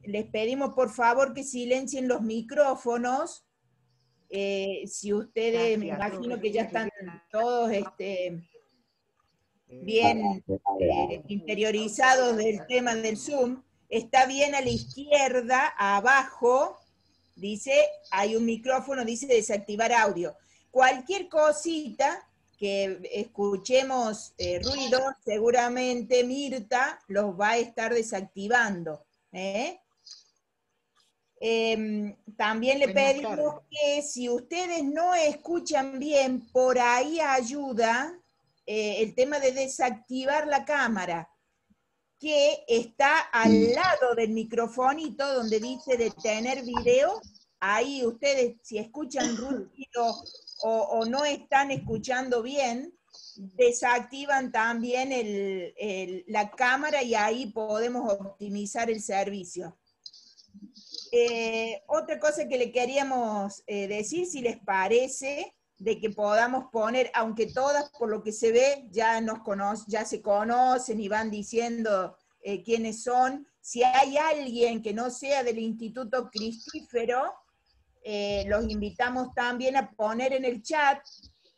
les pedimos por favor que silencien los micrófonos. Si ustedes, me imagino que ya están todos bien interiorizados del tema del Zoom, está bien a la izquierda, abajo, dice, hay un micrófono, dice desactivar audio. Cualquier cosita que escuchemos ruido, seguramente Mirta los va a estar desactivando. También le pedimos que si ustedes no escuchan bien, por ahí ayuda el tema de desactivar la cámara, que está al lado del microfonito donde dice detener video. Ahí ustedes, si escuchan ruido o no están escuchando bien, desactivan también la cámara y ahí podemos optimizar el servicio. Otra cosa que le queríamos decir, si les parece, de que podamos poner, aunque todas por lo que se ve ya ya se conocen y van diciendo quiénes son, si hay alguien que no sea del Instituto Cristífero, los invitamos también a poner en el chat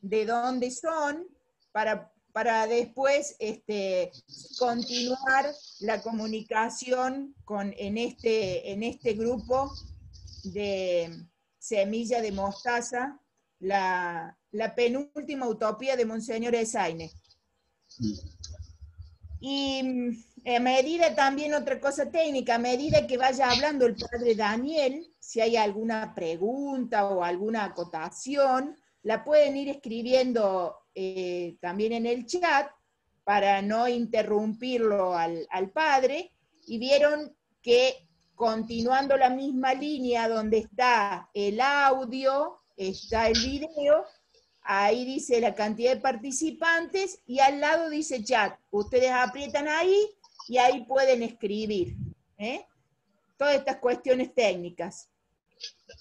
de dónde son para después continuar la comunicación en este grupo de Semilla de Mostaza, la penúltima utopía de Monseñor Esaine. Y a medida también otra cosa técnica, a medida que vaya hablando el padre Daniel, si hay alguna pregunta o alguna acotación, la pueden ir escribiendo también en el chat para no interrumpirlo al padre. Y vieron que continuando la misma línea donde está el audio, está el video, ahí dice la cantidad de participantes y al lado dice chat. Ustedes aprietan ahí y ahí pueden escribir. Todas estas cuestiones técnicas,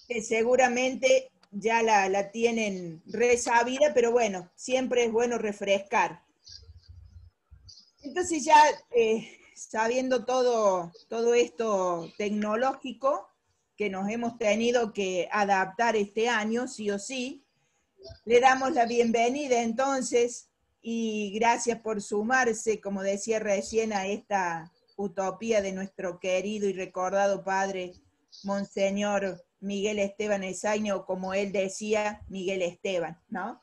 que seguramente ya la tienen resabida, pero bueno, siempre es bueno refrescar. Entonces ya sabiendo todo esto tecnológico que nos hemos tenido que adaptar este año, sí o sí, le damos la bienvenida entonces y gracias por sumarse, como decía recién, a esta utopía de nuestro querido y recordado padre Monseñor Miguel Esteban Esaine, o como él decía, Miguel Esteban, ¿no?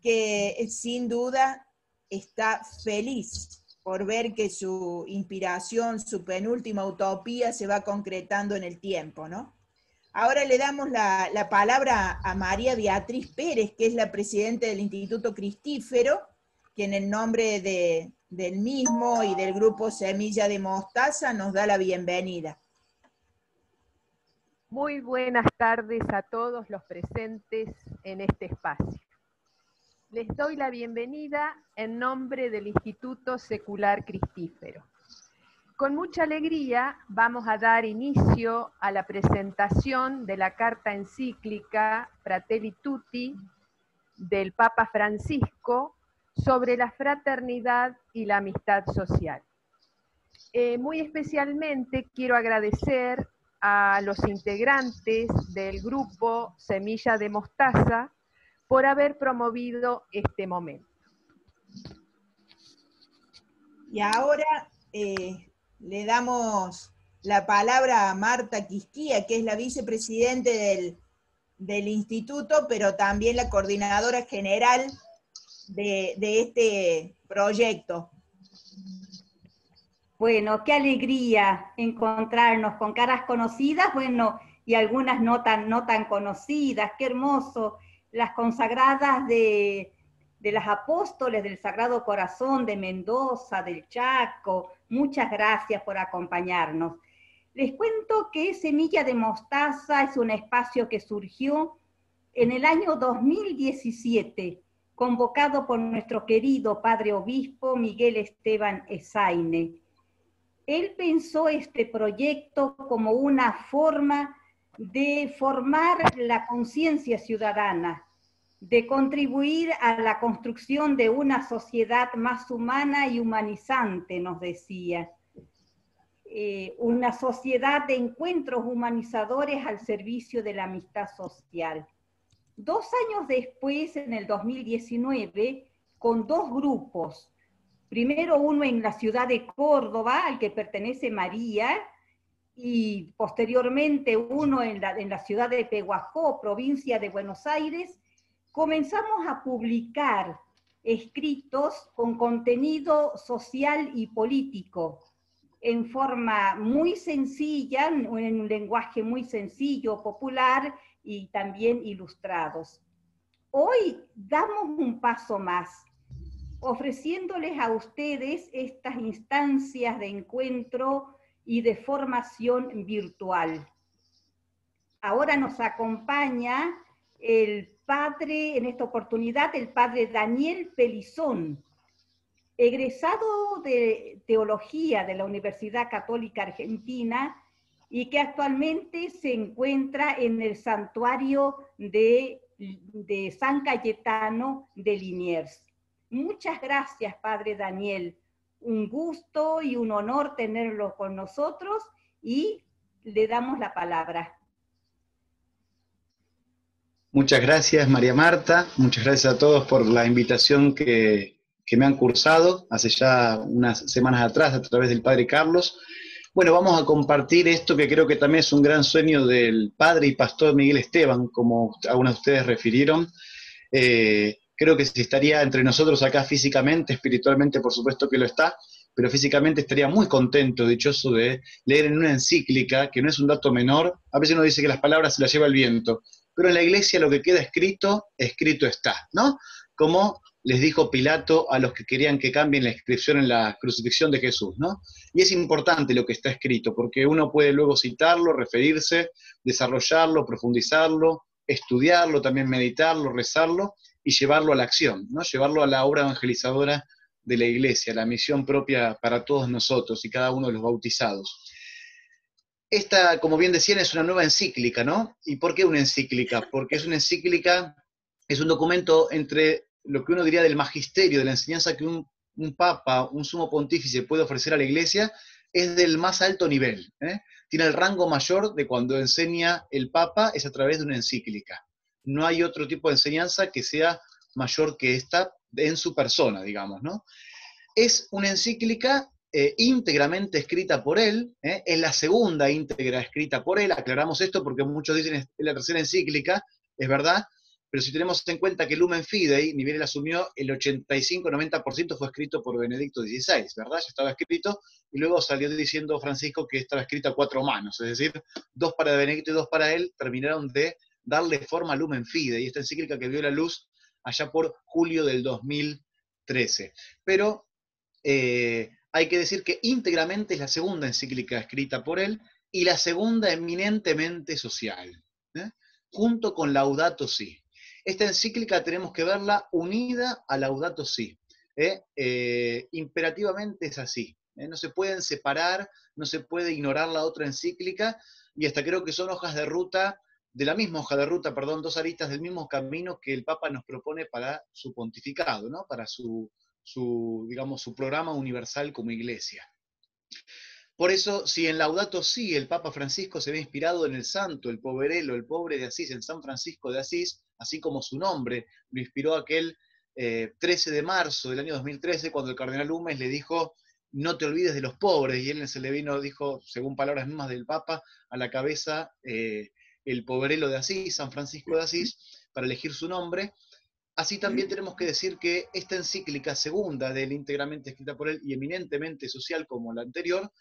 Que sin duda está feliz por ver que su inspiración, su penúltima utopía se va concretando en el tiempo, ¿no? Ahora le damos la palabra a María Beatriz Pérez, que es la presidenta del Instituto Cristífero, que en el nombre del mismo y del grupo Semilla de Mostaza nos da la bienvenida. Muy buenas tardes a todos los presentes en este espacio. Les doy la bienvenida en nombre del Instituto Secular Cristífero. Con mucha alegría vamos a dar inicio a la presentación de la carta encíclica Fratelli Tutti del Papa Francisco sobre la fraternidad y la amistad social. Muy especialmente quiero agradecer a los integrantes del grupo Semilla de Mostaza por haber promovido este momento. Y ahora le damos la palabra a Marta Quisquía, que es la vicepresidente del instituto, pero también la coordinadora general de este proyecto. Bueno, qué alegría encontrarnos con caras conocidas, bueno, y algunas no tan conocidas, qué hermoso, las consagradas de las apóstoles del Sagrado Corazón de Mendoza, del Chaco, muchas gracias por acompañarnos. Les cuento que Semilla de Mostaza es un espacio que surgió en el año 2017, convocado por nuestro querido Padre Obispo Miguel Esteban Esaine. Él pensó este proyecto como una forma de formar la conciencia ciudadana, de contribuir a la construcción de una sociedad más humana y humanizante, nos decía. una sociedad de encuentros humanizadores al servicio de la amistad social. 2 años después, en el 2019, con 2 grupos, primero uno en la ciudad de Córdoba, al que pertenece María, y posteriormente uno en la ciudad de Pehuajó, provincia de Buenos Aires, comenzamos a publicar escritos con contenido social y político, en forma muy sencilla, en un lenguaje muy sencillo, popular y también ilustrados. Hoy damos un paso más, ofreciéndoles a ustedes estas instancias de encuentro y de formación virtual. Ahora nos acompaña el padre, en esta oportunidad, el padre Daniel Pelizón, egresado de Teología de la Universidad Católica Argentina y que actualmente se encuentra en el santuario de San Cayetano de Liniers. Muchas gracias, padre Daniel. Un gusto y un honor tenerlo con nosotros y le damos la palabra. Muchas gracias, María Marta. Muchas gracias a todos por la invitación que me han cursado hace ya unas semanas atrás a través del padre Carlos. Bueno, vamos a compartir esto que creo que también es un gran sueño del padre y pastor Miguel Esteban, como algunos de ustedes refirieron. Creo que si estaría entre nosotros acá físicamente, espiritualmente por supuesto que lo está, pero físicamente estaría muy contento, dichoso de leer en una encíclica, que no es un dato menor. A veces uno dice que las palabras se las lleva el viento, pero en la iglesia lo que queda escrito, escrito está, ¿no? Como les dijo Pilato a los que querían que cambien la inscripción en la crucifixión de Jesús, ¿no? Y es importante lo que está escrito, porque uno puede luego citarlo, referirse, desarrollarlo, profundizarlo, estudiarlo, también meditarlo, rezarlo, y llevarlo a la acción, ¿no? Llevarlo a la obra evangelizadora de la iglesia, la misión propia para todos nosotros y cada uno de los bautizados. Esta, como bien decían, es una nueva encíclica, ¿no? ¿Y por qué una encíclica? Porque es una encíclica, es un documento entre lo que uno diría del magisterio, de la enseñanza que un papa, un sumo pontífice puede ofrecer a la iglesia, es del más alto nivel, ¿eh? Tiene el rango mayor de cuando enseña el papa, es a través de una encíclica. No hay otro tipo de enseñanza que sea mayor que esta en su persona, digamos, ¿no? Es una encíclica íntegramente escrita por él, es la segunda íntegra escrita por él. Aclaramos esto porque muchos dicen es la tercera encíclica, es verdad, pero si tenemos en cuenta que Lumen Fidei, ni bien él asumió, el 85-90% fue escrito por Benedicto XVI, ¿verdad? Ya estaba escrito, y luego salió diciendo Francisco que estaba escrito a 4 manos, es decir, 2 para Benedicto y 2 para él, terminaron de darle forma a Lumen Fidei, esta encíclica que vio la luz allá por julio del 2013. Pero hay que decir que íntegramente es la segunda encíclica escrita por él y la segunda eminentemente social, junto con Laudato Si. Esta encíclica tenemos que verla unida a Laudato Si. Imperativamente es así. No se pueden separar, no se puede ignorar la otra encíclica, y hasta creo que son hojas de ruta, de la misma hoja de ruta, perdón, 2 aristas del mismo camino que el Papa nos propone para su pontificado, ¿no? Para su programa universal como iglesia. Por eso, si en Laudato Si el Papa Francisco se ve inspirado en el santo, el poverello, el pobre de Asís, en San Francisco de Asís, así como su nombre lo inspiró aquel 13 de marzo del año 2013, cuando el cardenal Humes le dijo, no te olvides de los pobres, y él se le vino, dijo, según palabras mismas del Papa, a la cabeza el poverello de Asís, San Francisco de Asís, para elegir su nombre. Así también tenemos que decir que esta encíclica segunda de él, íntegramente escrita por él y eminentemente social como la anterior,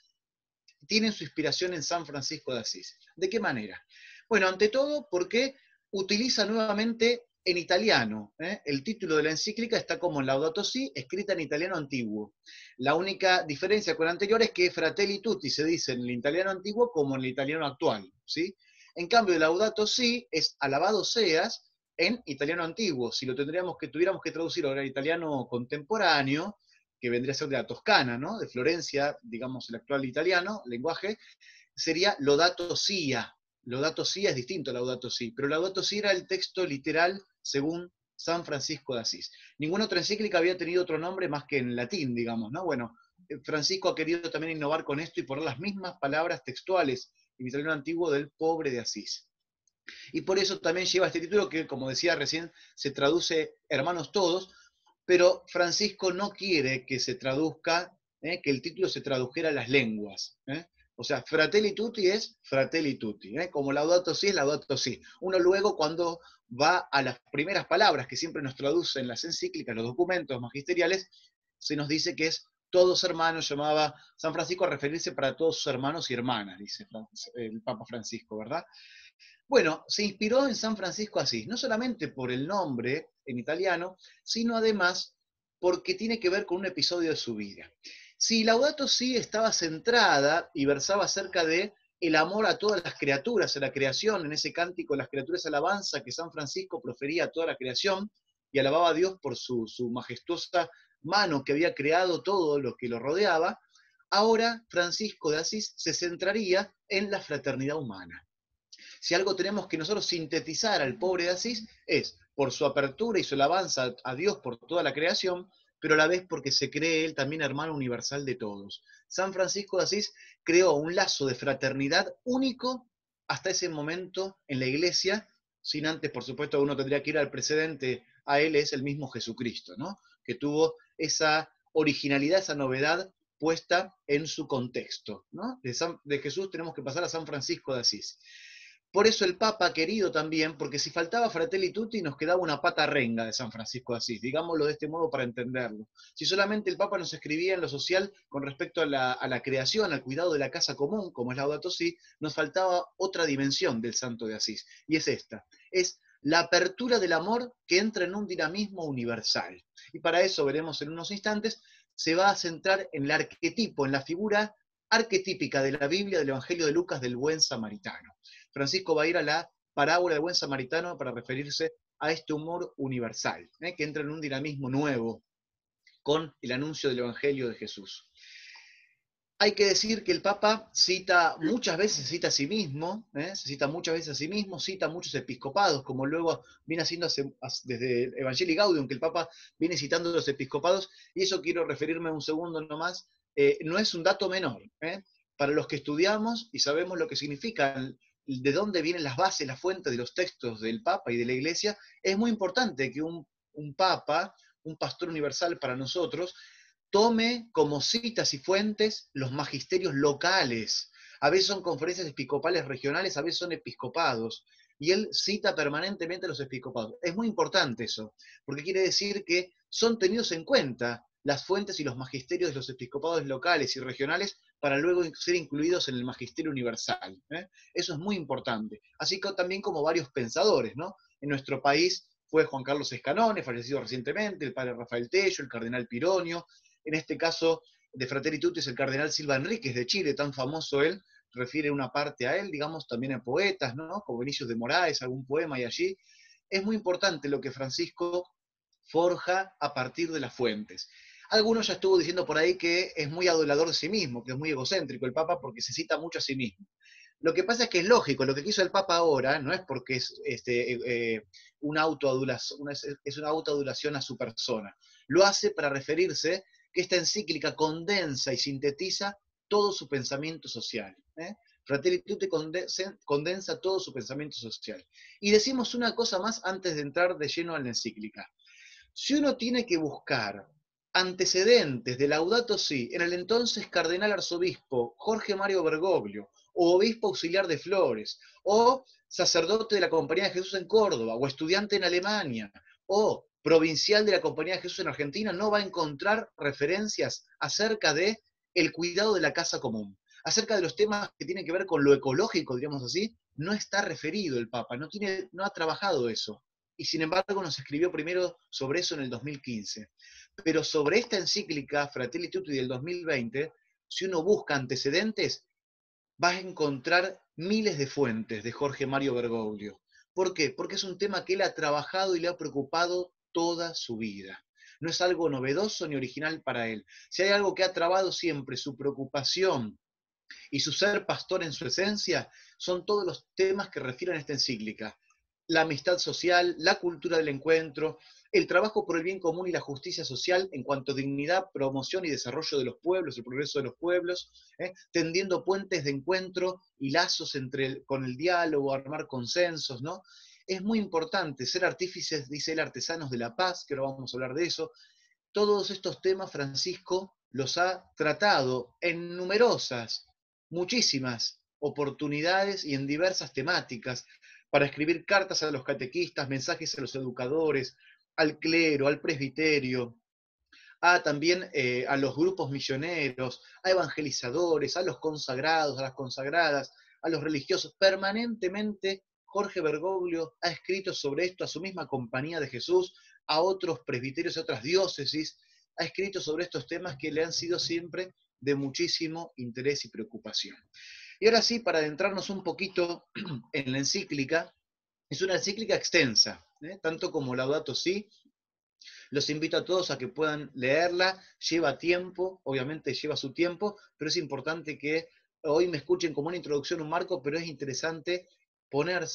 tiene su inspiración en San Francisco de Asís. ¿De qué manera? Bueno, ante todo porque utiliza nuevamente en italiano. El título de la encíclica está como Laudato Si, escrita en italiano antiguo. La única diferencia con la anterior es que Fratelli Tutti se dice en el italiano antiguo como en el italiano actual, ¿sí? En cambio, Laudato Si es alabado seas en italiano antiguo. Si lo tuviéramos que traducir ahora al italiano contemporáneo, que vendría a ser de la Toscana, ¿no? De Florencia, digamos el actual italiano, lenguaje, sería Laudato Sia. Laudato Sia es distinto a Laudato Si, pero Laudato Si era el texto literal según San Francisco de Asís. Ninguna otra encíclica había tenido otro nombre más que en latín, digamos, ¿no? Bueno, Francisco ha querido también innovar con esto y poner las mismas palabras textuales en italiano antiguo del pobre de Asís. Y por eso también lleva este título que, como decía recién, se traduce hermanos todos, pero Francisco no quiere que se traduzca, que el título se tradujera a las lenguas. O sea, Fratelli Tutti es Fratelli Tutti, como Laudato Si es Laudato Si. Uno luego cuando va a las primeras palabras que siempre nos traducen las encíclicas, los documentos magisteriales, se nos dice que es todos hermanos, llamaba San Francisco a referirse para todos sus hermanos y hermanas, dice el Papa Francisco, ¿verdad? Bueno, se inspiró en San Francisco Asís, no solamente por el nombre en italiano, sino además porque tiene que ver con un episodio de su vida. Si Laudato Si estaba centrada y versaba acerca de el amor a todas las criaturas, a la creación, en ese cántico Las criaturas alabanza que San Francisco profería a toda la creación y alababa a Dios por su majestuosa mano que había creado todo lo que lo rodeaba, ahora Francisco de Asís se centraría en la fraternidad humana. Si algo tenemos que nosotros sintetizar al pobre de Asís es por su apertura y su alabanza a Dios por toda la creación, pero a la vez porque se cree él también hermano universal de todos. San Francisco de Asís creó un lazo de fraternidad único hasta ese momento en la iglesia, sin antes, por supuesto, uno tendría que ir al precedente, a él es el mismo Jesucristo, ¿no? Que tuvo esa originalidad, esa novedad puesta en su contexto, ¿no? De Jesús tenemos que pasar a San Francisco de Asís. Por eso el Papa ha querido también, porque si faltaba Fratelli Tutti nos quedaba una pata renga de San Francisco de Asís, digámoslo de este modo para entenderlo. Si solamente el Papa nos escribía en lo social con respecto a la creación, al cuidado de la casa común, como es Laudato Si, nos faltaba otra dimensión del Santo de Asís, y es esta, es la apertura del amor que entra en un dinamismo universal. Y para eso, veremos en unos instantes, se va a centrar en el arquetipo, en la figura arquetípica de la Biblia, del Evangelio de Lucas, del buen samaritano. Francisco va a ir a la parábola del buen samaritano para referirse a este humor universal, que entra en un dinamismo nuevo con el anuncio del Evangelio de Jesús. Hay que decir que el Papa cita muchas veces, se cita a sí mismo, cita muchos episcopados, como luego viene haciendo desde el Evangelii Gaudium, que el Papa viene citando los episcopados, y eso quiero referirme un segundo nomás, no es un dato menor. Para los que estudiamos y sabemos lo que significan, de dónde vienen las bases, las fuentes de los textos del Papa y de la Iglesia, es muy importante que un Papa, un pastor universal para nosotros, tome como citas y fuentes los magisterios locales. A veces son conferencias episcopales regionales, a veces son episcopados. Y él cita permanentemente a los episcopados. Es muy importante eso, porque quiere decir que son tenidos en cuenta las fuentes y los magisterios de los episcopados locales y regionales para luego ser incluidos en el magisterio universal. Eso es muy importante. Así que también como varios pensadores, ¿no? En nuestro país fue Juan Carlos Escanone, fallecido recientemente, el padre Rafael Tello, el cardenal Pironio. En este caso de Fratelli Tutti es el cardenal Silva Enríquez de Chile, tan famoso él, refiere una parte a él, digamos, también a poetas, ¿no? Como Vinicius de Moraes, algún poema y allí. Es muy importante lo que Francisco forja a partir de las fuentes. Algunos ya estuvo diciendo por ahí que es muy adulador de sí mismo, que es muy egocéntrico el Papa porque se cita mucho a sí mismo. Lo que pasa es que es lógico, lo que quiso el Papa ahora no es porque es una autoadulación a su persona. Lo hace para referirse que esta encíclica condensa y sintetiza todo su pensamiento social. Fratelli Tutti condensa todo su pensamiento social. Y decimos una cosa más antes de entrar de lleno a la encíclica. Si uno tiene que buscar antecedentes de Laudato Si en el entonces cardenal arzobispo Jorge Mario Bergoglio, o obispo auxiliar de Flores, o sacerdote de la Compañía de Jesús en Córdoba, o estudiante en Alemania, o provincial de la Compañía de Jesús en Argentina, no va a encontrar referencias acerca de el cuidado de la casa común. Acerca de los temas que tienen que ver con lo ecológico, diríamos así, no está referido el Papa, no ha trabajado eso. Y sin embargo nos escribió primero sobre eso en el 2015. Pero sobre esta encíclica, Fratelli Tutti del 2020, si uno busca antecedentes, va a encontrar miles de fuentes de Jorge Mario Bergoglio. ¿Por qué? Porque es un tema que él ha trabajado y le ha preocupado toda su vida. No es algo novedoso ni original para él. Si hay algo que ha trabado siempre su preocupación y su ser pastor en su esencia, son todos los temas que refieren a esta encíclica. la amistad social, la cultura del encuentro, el trabajo por el bien común y la justicia social en cuanto a dignidad, promoción y desarrollo de los pueblos, el progreso de los pueblos, tendiendo puentes de encuentro y lazos con el diálogo, armar consensos, ¿no? Es muy importante ser artífices, dice él, artesanos de la paz, que ahora vamos a hablar de eso. Todos estos temas Francisco los ha tratado en numerosas, muchísimas oportunidades y en diversas temáticas, para escribir cartas a los catequistas, mensajes a los educadores, al clero, al presbiterio, también a los grupos misioneros, a evangelizadores, a los consagrados, a las consagradas, a los religiosos. Permanentemente Jorge Bergoglio ha escrito sobre esto a su misma Compañía de Jesús, a otros presbiterios, a otras diócesis, ha escrito sobre estos temas que le han sido siempre de muchísimo interés y preocupación. Y ahora sí, para adentrarnos un poquito en la encíclica, es una encíclica extensa, tanto como Laudato Si. Los invito a todos a que puedan leerla, lleva tiempo, obviamente lleva su tiempo, pero es importante que hoy me escuchen como una introducción, un marco, pero es interesante poner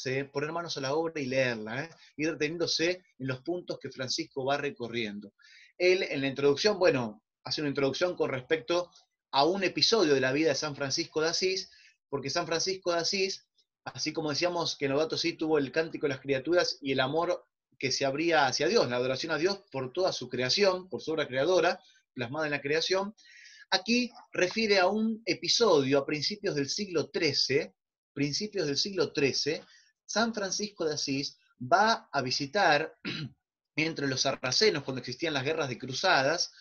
manos a la obra y leerla, ir deteniéndose en los puntos que Francisco va recorriendo. Él en la introducción, bueno, hace una introducción con respecto a un episodio de la vida de San Francisco de Asís, porque San Francisco de Asís, así como decíamos que en Laudato Si tuvo el cántico de las criaturas y el amor que se abría hacia Dios, la adoración a Dios por toda su creación, por su obra creadora, plasmada en la creación, aquí refiere a un episodio a principios del siglo XIII, San Francisco de Asís va a visitar, entre los sarracenos, cuando existían las guerras de cruzadas,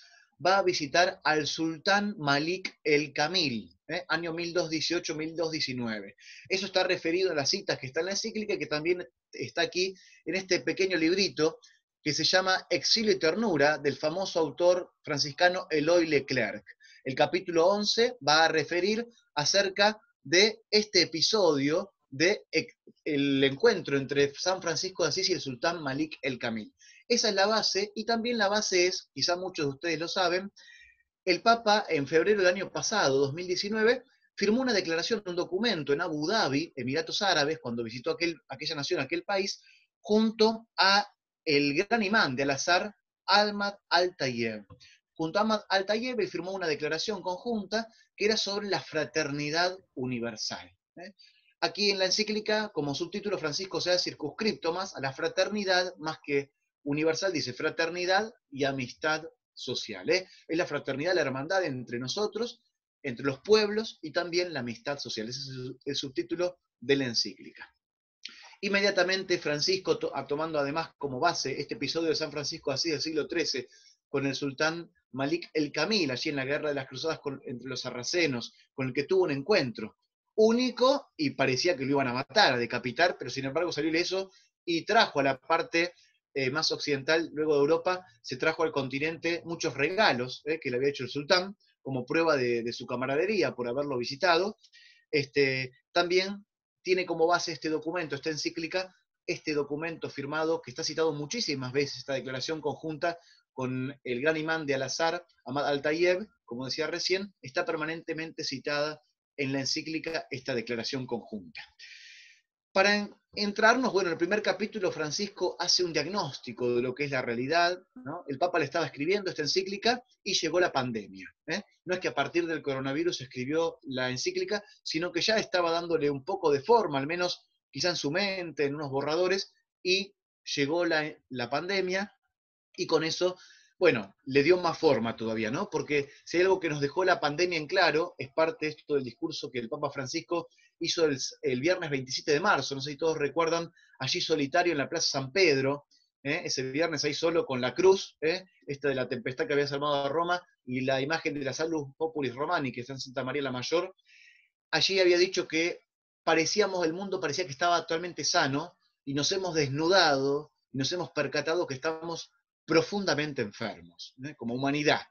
va a visitar al sultán Malik el Kamil, año 1218-1219. Eso está referido a las citas que está en la encíclica, que también está aquí en este pequeño librito que se llama Exilio y Ternura, del famoso autor franciscano Eloy Leclerc. El capítulo 11 va a referir acerca de este episodio del encuentro entre San Francisco de Asís y el sultán Malik el Kamil. Esa es la base, y también la base es, quizá muchos de ustedes lo saben, el Papa en febrero del año pasado, 2019, firmó una declaración, un documento en Abu Dhabi, Emiratos Árabes, cuando visitó aquella nación, aquel país, junto a el gran imán de Al-Azhar, Ahmad Al-Tayeb. Junto a Ahmad Al-Tayeb, él firmó una declaración conjunta que era sobre la fraternidad universal. Aquí en la encíclica, como subtítulo, Francisco se ha circunscripto más a la fraternidad, más que universal, dice fraternidad y amistad social. Es la fraternidad, la hermandad entre nosotros, entre los pueblos, y también la amistad social. Ese es el subtítulo de la encíclica. Inmediatamente Francisco, tomando además como base este episodio de San Francisco de Asís del siglo XIII, con el sultán Malik el Kamil, allí en la guerra de las cruzadas entre los sarracenos, con el que tuvo un encuentro único, y parecía que lo iban a matar, a decapitar, pero sin embargo salió ileso y trajo a la parte más occidental, luego de Europa, se trajo al continente muchos regalos que le había hecho el sultán, como prueba de su camaradería por haberlo visitado. También tiene como base este documento, esta encíclica, este documento firmado, que está citado muchísimas veces, esta declaración conjunta con el gran imán de Al-Azhar, Ahmad Al-Tayeb, como decía recién, está permanentemente citada en la encíclica esta declaración conjunta. Para entrarnos, bueno, en el primer capítulo Francisco hace un diagnóstico de lo que es la realidad, ¿no? El Papa le estaba escribiendo esta encíclica y llegó la pandemia. No es que a partir del coronavirus escribió la encíclica, sino que ya estaba dándole un poco de forma, al menos quizá en su mente, en unos borradores, y llegó la pandemia, y con eso, bueno, le dio más forma todavía, ¿no? Porque si hay algo que nos dejó la pandemia en claro, es parte de esto del discurso que el Papa Francisco hizo el viernes 27 de marzo, no sé si todos recuerdan, allí solitario en la Plaza San Pedro, ese viernes ahí solo con la cruz, esta de la tempestad que había salvado a Roma, y la imagen de la Salus Populis Romani, que está en Santa María la Mayor. Allí había dicho que el mundo parecía que estaba totalmente sano, y nos hemos desnudado, y nos hemos percatado que estamos profundamente enfermos, como humanidad.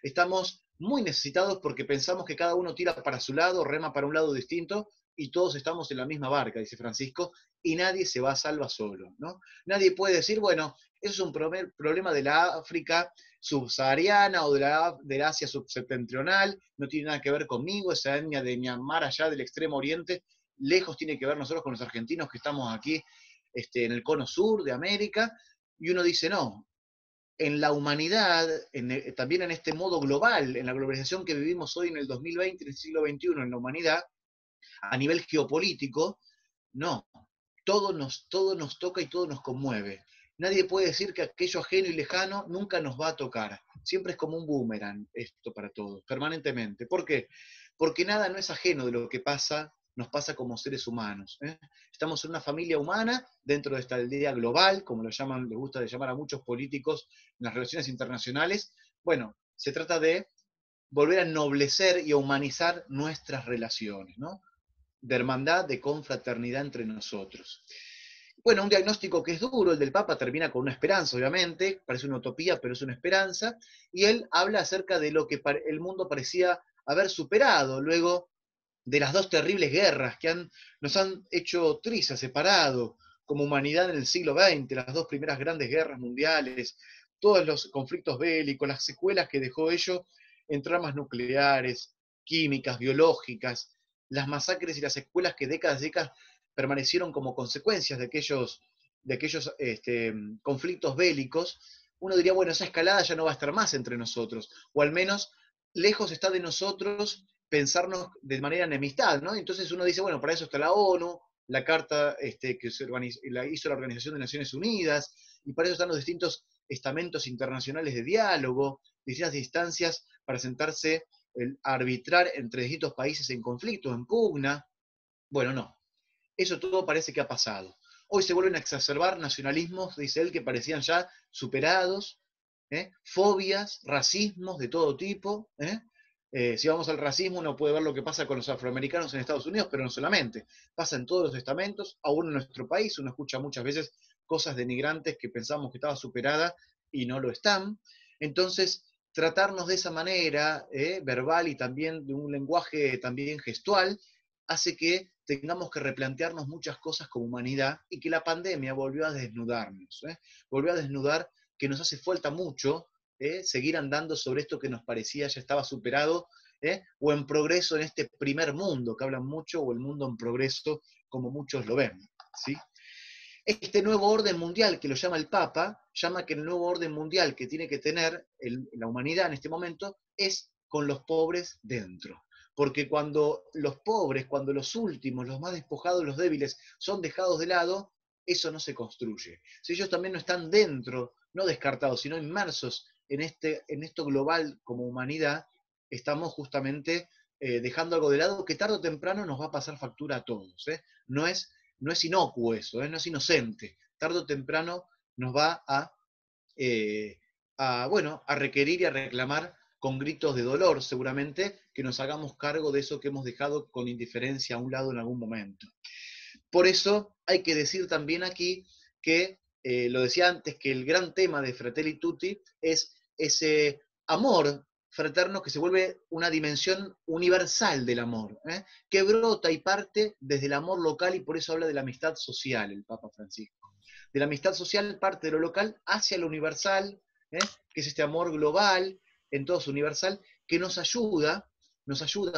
Estamos muy necesitados porque pensamos que cada uno tira para su lado, rema para un lado distinto, y todos estamos en la misma barca, dice Francisco, y nadie se va a salva solo, ¿no? Nadie puede decir, bueno, eso es un problema de la África subsahariana o de la Asia septentrional, no tiene nada que ver conmigo, esa etnia de Myanmar allá del Extremo Oriente, lejos tiene que ver nosotros con los argentinos que estamos aquí en el cono sur de América, y uno dice, no, en la humanidad, también en este modo global, en la globalización que vivimos hoy en el 2020, en el siglo XXI, en la humanidad, a nivel geopolítico, no, todo nos toca y todo nos conmueve. Nadie puede decir que aquello ajeno y lejano nunca nos va a tocar. Siempre es como un boomerang esto para todos, permanentemente. ¿Por qué? Porque nada no es ajeno de lo que nos pasa como seres humanos. Estamos en una familia humana dentro de esta aldea global, como lo llaman, les gusta llamar a muchos políticos en las relaciones internacionales. Bueno, se trata de volver a ennoblecer y a humanizar nuestras relaciones, ¿no? De hermandad, de confraternidad entre nosotros. Bueno, un diagnóstico que es duro, el del Papa termina con una esperanza, obviamente, parece una utopía, pero es una esperanza, y él habla acerca de lo que el mundo parecía haber superado luego de las dos terribles guerras que nos han hecho trizas, separado como humanidad en el siglo XX, las dos primeras grandes guerras mundiales, todos los conflictos bélicos, las secuelas que dejó ello en tramas nucleares, químicas, biológicas, las masacres y las secuelas que décadas permanecieron como consecuencias de aquellos conflictos bélicos. Uno diría, bueno, esa escalada ya no va a estar más entre nosotros, o al menos lejos está de nosotros pensarnos de manera enemistad, ¿no? Entonces uno dice, bueno, para eso está la ONU, la carta que hizo la Organización de Naciones Unidas, y para eso están los distintos estamentos internacionales de diálogo, distintas instancias para sentarse a arbitrar entre distintos países en conflicto, en pugna. Bueno, no. Eso todo parece que ha pasado. Hoy se vuelven a exacerbar nacionalismos, dice él, que parecían ya superados, fobias, racismos de todo tipo. Si vamos al racismo, uno puede ver lo que pasa con los afroamericanos en Estados Unidos, pero no solamente. Pasa en todos los estamentos, aún en nuestro país, uno escucha muchas veces cosas denigrantes que pensamos que estaba superada y no lo están. Entonces, tratarnos de esa manera, verbal y también de un lenguaje también gestual, hace que tengamos que replantearnos muchas cosas como humanidad y que la pandemia volvió a desnudarnos. Volvió a desnudar que nos hace falta mucho seguir andando sobre esto que nos parecía ya estaba superado, o en progreso en este primer mundo, que hablan mucho, o el mundo en progreso, como muchos lo ven. ¿Sí? Este nuevo orden mundial que lo llama el Papa, llama que el nuevo orden mundial que tiene que tener la humanidad en este momento es con los pobres dentro. Porque cuando los pobres, cuando los últimos, los más despojados, los débiles, son dejados de lado, eso no se construye. Si ellos también no están dentro, no descartados, sino inmersos en esto global como humanidad, estamos justamente dejando algo de lado que tarde o temprano nos va a pasar factura a todos. No es inocuo eso, no es inocente. Tarde o temprano nos va a requerir y a reclamar con gritos de dolor, seguramente, que nos hagamos cargo de eso que hemos dejado con indiferencia a un lado en algún momento. Por eso hay que decir también aquí que, lo decía antes, que el gran tema de Fratelli Tutti es ese amor fraterno que se vuelve una dimensión universal del amor, que brota y parte desde el amor local, y por eso habla de la amistad social el Papa Francisco. De la amistad social parte de lo local hacia lo universal, que es este amor global, en todo su universal, que nos ayuda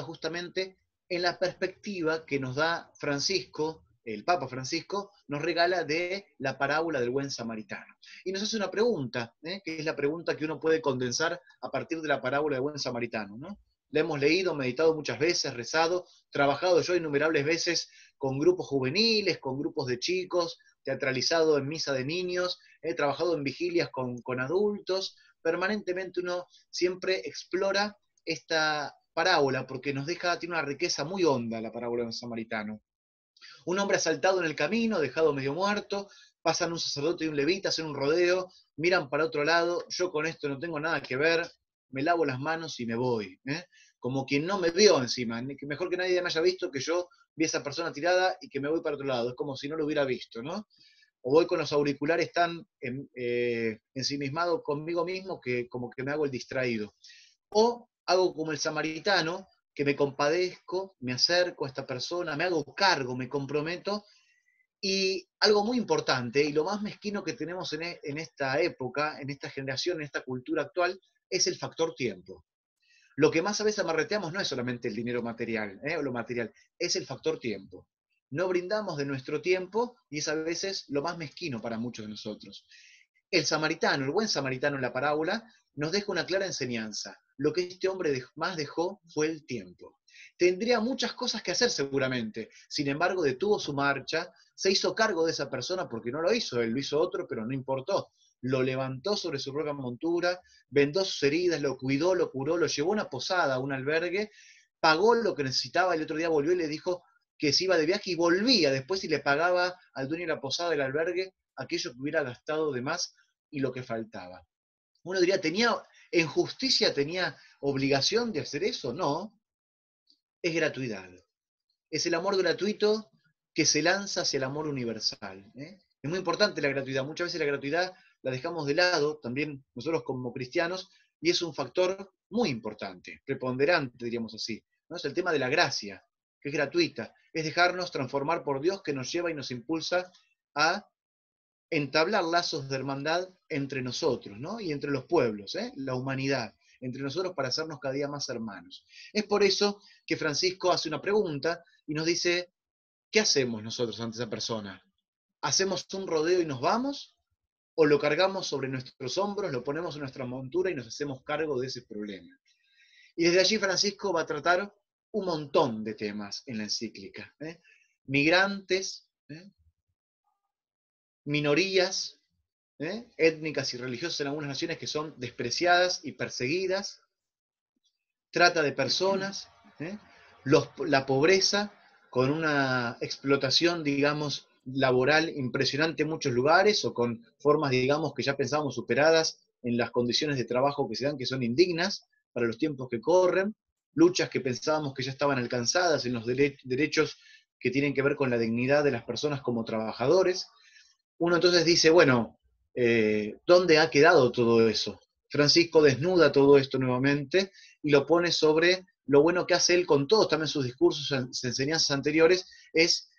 justamente en la perspectiva que nos da Francisco, el Papa Francisco, nos regala de la parábola del buen samaritano. Y nos hace una pregunta, que es la pregunta que uno puede condensar a partir de la parábola del buen samaritano, ¿no? La hemos leído, meditado muchas veces, rezado, trabajado yo innumerables veces con grupos juveniles, con grupos de chicos, teatralizado en misa de niños, he trabajado en vigilias con adultos. Permanentemente uno siempre explora esta parábola porque tiene una riqueza muy honda la parábola del samaritano. Un hombre asaltado en el camino, dejado medio muerto, pasan un sacerdote y un levita, hacen un rodeo, miran para otro lado, yo con esto no tengo nada que ver, me lavo las manos y me voy. Como quien no me vio encima, mejor que nadie me haya visto, que yo vi a esa persona tirada y que me voy para otro lado, es como si no lo hubiera visto, ¿no? O voy con los auriculares tan ensimismado conmigo mismo que como que me hago el distraído. O hago como el samaritano, que me compadezco, me acerco a esta persona, me hago cargo, me comprometo. Y algo muy importante, y lo más mezquino que tenemos en esta época, en esta generación, en esta cultura actual, es el factor tiempo. Lo que más a veces amarreteamos no es solamente el dinero material, o lo material, es el factor tiempo. no brindamos de nuestro tiempo y es a veces lo más mezquino para muchos de nosotros. El samaritano, el buen samaritano en la parábola, nos deja una clara enseñanza. Lo que este hombre más dejó fue el tiempo. Tendría muchas cosas que hacer seguramente, sin embargo detuvo su marcha, se hizo cargo de esa persona porque no lo hizo él, lo hizo otro, pero no importó. Lo levantó sobre su propia montura, vendó sus heridas, lo cuidó, lo curó, lo llevó a una posada, a un albergue, pagó lo que necesitaba, el otro día volvió y le dijo que se iba de viaje y volvía después y le pagaba al dueño de la posada del albergue aquello que hubiera gastado de más y lo que faltaba. Uno diría, ¿en justicia tenía obligación de hacer eso? No, es gratuidad. Es el amor gratuito que se lanza hacia el amor universal. Es muy importante la gratuidad. Muchas veces la gratuidad la dejamos de lado, también nosotros como cristianos, y es un factor muy importante, preponderante, diríamos así. ¿No? Es el tema de la gracia, que es gratuita. Es dejarnos transformar por Dios, que nos lleva y nos impulsa a entablar lazos de hermandad entre nosotros, ¿no? Y entre los pueblos, la humanidad, entre nosotros para hacernos cada día más hermanos. Es por eso que Francisco hace una pregunta y nos dice, ¿qué hacemos nosotros ante esa persona? ¿Hacemos un rodeo y nos vamos? ¿O lo cargamos sobre nuestros hombros, lo ponemos en nuestra montura y nos hacemos cargo de ese problema? Y desde allí Francisco va a tratar un montón de temas en la encíclica. Migrantes, minorías étnicas y religiosas en algunas naciones que son despreciadas y perseguidas, trata de personas, la pobreza con una explotación, digamos, laboral impresionante en muchos lugares o con formas, digamos, que ya pensábamos superadas en las condiciones de trabajo que se dan, que son indignas para los tiempos que corren, luchas que pensábamos que ya estaban alcanzadas en los derechos que tienen que ver con la dignidad de las personas como trabajadores. Uno entonces dice, bueno, ¿dónde ha quedado todo eso? Francisco desnuda todo esto nuevamente y lo pone sobre lo bueno que hace él con todos, también sus discursos, sus enseñanzas anteriores, es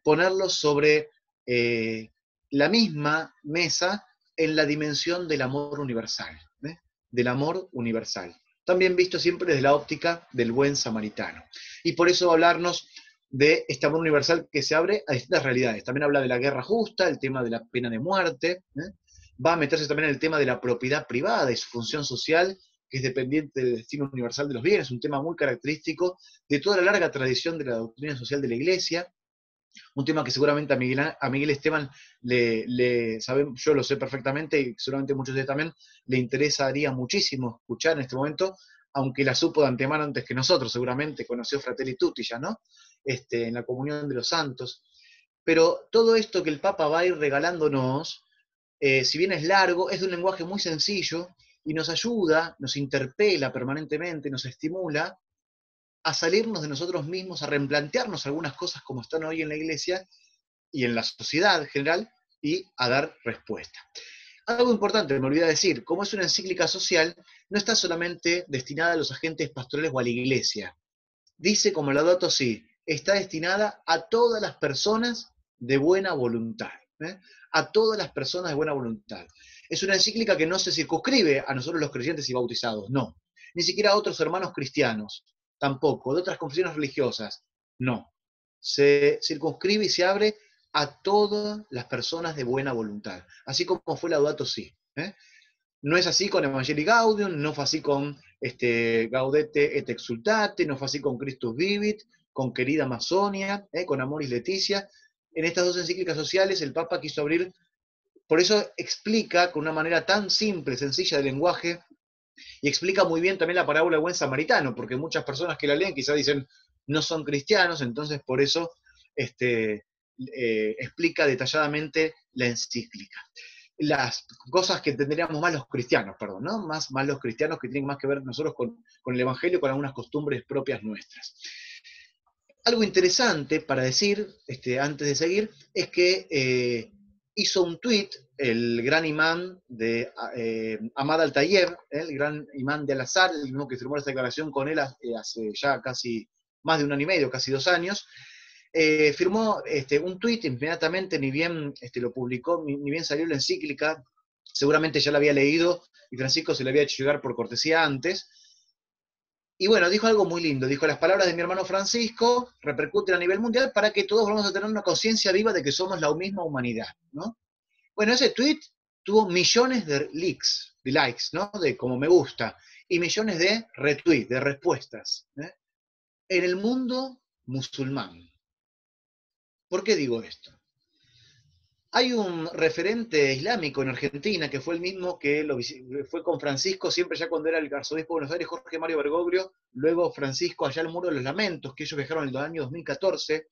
ponerlos sobre la misma mesa en la dimensión del amor universal, del amor universal. También visto siempre desde la óptica del buen samaritano. Y por eso va a hablarnos de este amor universal que se abre a distintas realidades. También habla de la guerra justa, el tema de la pena de muerte, va a meterse también en el tema de la propiedad privada y su función social, que es dependiente del destino universal de los bienes, un tema muy característico de toda la larga tradición de la doctrina social de la Iglesia, un tema que seguramente a Miguel Esteban yo lo sé perfectamente y seguramente muchos de ustedes también, le interesaría muchísimo escuchar en este momento, aunque la supo de antemano antes que nosotros, seguramente conoció Fratelli Tutti ya, ¿no? En la comunión de los santos. Pero todo esto que el Papa va a ir regalándonos, si bien es largo, es de un lenguaje muy sencillo y nos ayuda, nos interpela permanentemente, nos estimula a salirnos de nosotros mismos, a replantearnos algunas cosas como están hoy en la Iglesia y en la sociedad en general, y a dar respuesta. Algo importante, me olvidé decir, como es una encíclica social, no está solamente destinada a los agentes pastorales o a la Iglesia. Dice, como Laudato Si, está destinada a todas las personas de buena voluntad. A todas las personas de buena voluntad. Es una encíclica que no se circunscribe a nosotros los creyentes y bautizados, no. Ni siquiera a otros hermanos cristianos, tampoco. De otras confesiones religiosas, no. Se circunscribe y se abre a todas las personas de buena voluntad. Así como fue Laudato Si. No es así con Evangelii Gaudium, no fue así con Gaudete et Exultate, no fue así con Christus Vivit, con Querida Amazonia, con Amoris Laetitia. En estas dos encíclicas sociales el Papa quiso abrir, por eso explica con una manera tan simple, sencilla de lenguaje, y explica muy bien también la parábola del buen samaritano, porque muchas personas que la leen quizás dicen no son cristianos, entonces por eso explica detalladamente la encíclica. Las cosas que entenderíamos más los cristianos, perdón, ¿no? Más los cristianos que tienen más que ver nosotros con el Evangelio, con algunas costumbres propias nuestras. Algo interesante para decir, antes de seguir, es que hizo un tuit el gran imán de Ahmad Al-Tayeb, el gran imán de Al-Azhar, el mismo que firmó esta declaración con él hace ya casi más de 1 año y medio, casi 2 años, firmó un tuit inmediatamente, ni bien lo publicó, ni bien salió la encíclica, seguramente ya la había leído y Francisco se la había hecho llegar por cortesía antes, Y bueno, dijo algo muy lindo, dijo, las palabras de mi hermano Francisco repercuten a nivel mundial para que todos vamos a tener una conciencia viva de que somos la misma humanidad, ¿no? Bueno, ese tweet tuvo millones de likes, ¿no? De como me gusta, y millones de retweets, de respuestas, ¿eh? En el mundo musulmán. ¿Por qué digo esto? Hay un referente islámico en Argentina que fue el mismo que fue con Francisco, siempre ya cuando era el arzobispo de Buenos Aires, Jorge Mario Bergoglio, luego Francisco allá al Muro de los Lamentos, que ellos viajaron en el año 2014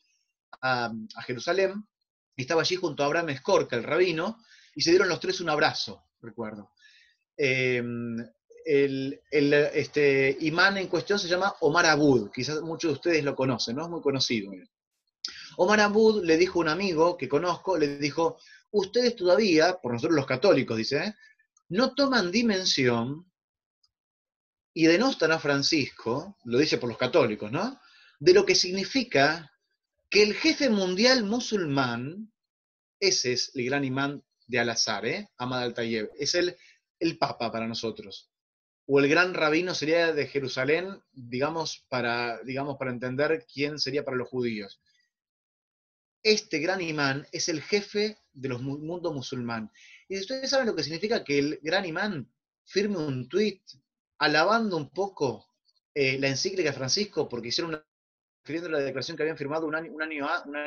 a Jerusalén, y estaba allí junto a Abraham Escorca, el rabino, y se dieron los tres un abrazo, recuerdo. Este imán en cuestión se llama Omar Abud, quizás muchos de ustedes lo conocen, ¿no? Es muy conocido. Omar Abud le dijo a un amigo que conozco, le dijo, ustedes todavía, por nosotros los católicos, dice, no toman dimensión y denostan a Francisco, lo dice por los católicos, ¿no? De lo que significa que el jefe mundial musulmán, ese es el gran imán de Al-Azhar, Ahmad al-Tayeb, es el papa para nosotros. O el gran rabino sería de Jerusalén, digamos para entender quién sería para los judíos. Este gran imán es el jefe del mundo musulmán. Y ustedes saben lo que significa que el gran imán firme un tuit alabando un poco la encíclica de Francisco, porque hicieron refiriendo a la declaración que habían firmado un año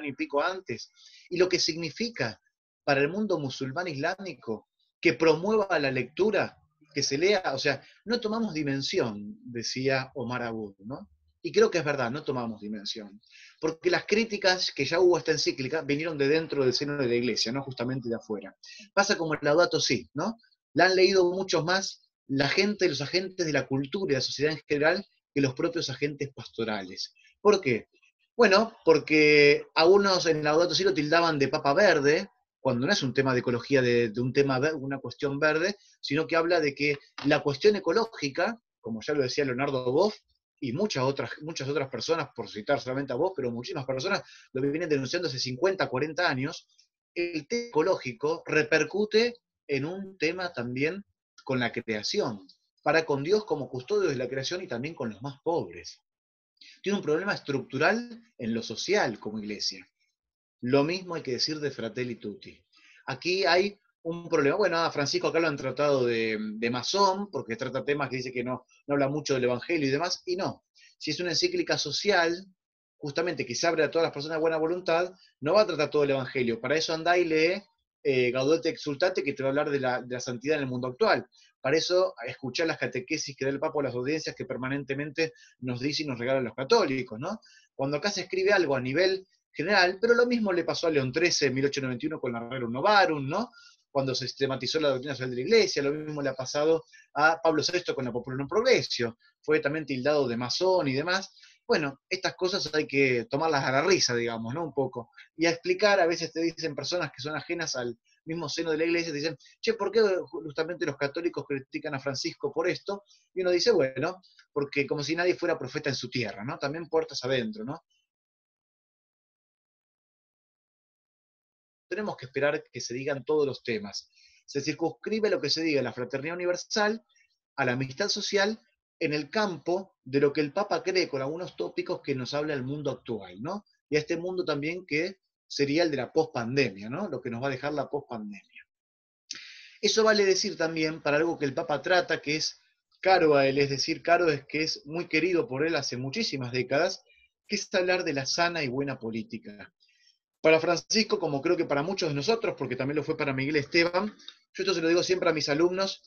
y pico antes, y lo que significa para el mundo musulmán islámico que promueva la lectura, que se lea, o sea, no tomamos dimensión, decía Omar Abud, ¿no? Y creo que es verdad, no tomamos dimensión. Porque las críticas que ya hubo a esta encíclica vinieron de dentro del seno de la iglesia, no justamente de afuera. Pasa como el Laudato Si, ¿no? La han leído muchos más la gente, los agentes de la cultura y la sociedad en general, que los propios agentes pastorales. ¿Por qué? Bueno, porque a unos en Laudato Si lo tildaban de papa verde, cuando no es un tema de ecología, de una cuestión verde, sino que habla de que la cuestión ecológica, como ya lo decía Leonardo Boff, y muchas otras personas, por citar solamente a vos, pero muchísimas personas lo vienen denunciando hace 50, 40 años, el tema ecológico repercute en un tema también con la creación, para con Dios como custodio de la creación y también con los más pobres. Tiene un problema estructural en lo social como iglesia. Lo mismo hay que decir de Fratelli Tutti. Aquí hay un problema. Bueno, a Francisco acá lo han tratado de masón, porque trata temas que dice que no habla mucho del Evangelio y demás, y no. Si es una encíclica social, justamente que se abre a todas las personas de buena voluntad, no va a tratar todo el Evangelio. Para eso andá y lee Gaudete Exultate, que te va a hablar de la santidad en el mundo actual. Para eso, escuchar las catequesis que da el Papa o las audiencias que permanentemente nos dice y nos regalan los católicos, ¿no? Cuando acá se escribe algo a nivel general, pero lo mismo le pasó a León XIII en 1891 con la Rerum Novarum, ¿no? Cuando se sistematizó la doctrina social de la Iglesia, lo mismo le ha pasado a Pablo VI con la Popular Progressio, fue también tildado de masón y demás. Bueno, estas cosas hay que tomarlas a la risa, digamos, ¿no? Un poco. Y a explicar, a veces te dicen personas que son ajenas al mismo seno de la iglesia, te dicen, che, ¿por qué justamente los católicos critican a Francisco por esto? Y uno dice, bueno, porque como si nadie fuera profeta en su tierra, ¿no? También puertas adentro, ¿no? Tenemos que esperar que se digan todos los temas. Se circunscribe lo que se diga a la fraternidad universal, a la amistad social, en el campo de lo que el Papa cree con algunos tópicos que nos habla el mundo actual, ¿no? Y a este mundo también que sería el de la pospandemia, ¿no? Lo que nos va a dejar la pospandemia. Eso vale decir también para algo que el Papa trata, que es caro a él, es decir, caro es que es muy querido por él hace muchísimas décadas, que es hablar de la sana y buena política. Para Francisco, como creo que para muchos de nosotros, porque también lo fue para Miguel Esteban, yo esto se lo digo siempre a mis alumnos,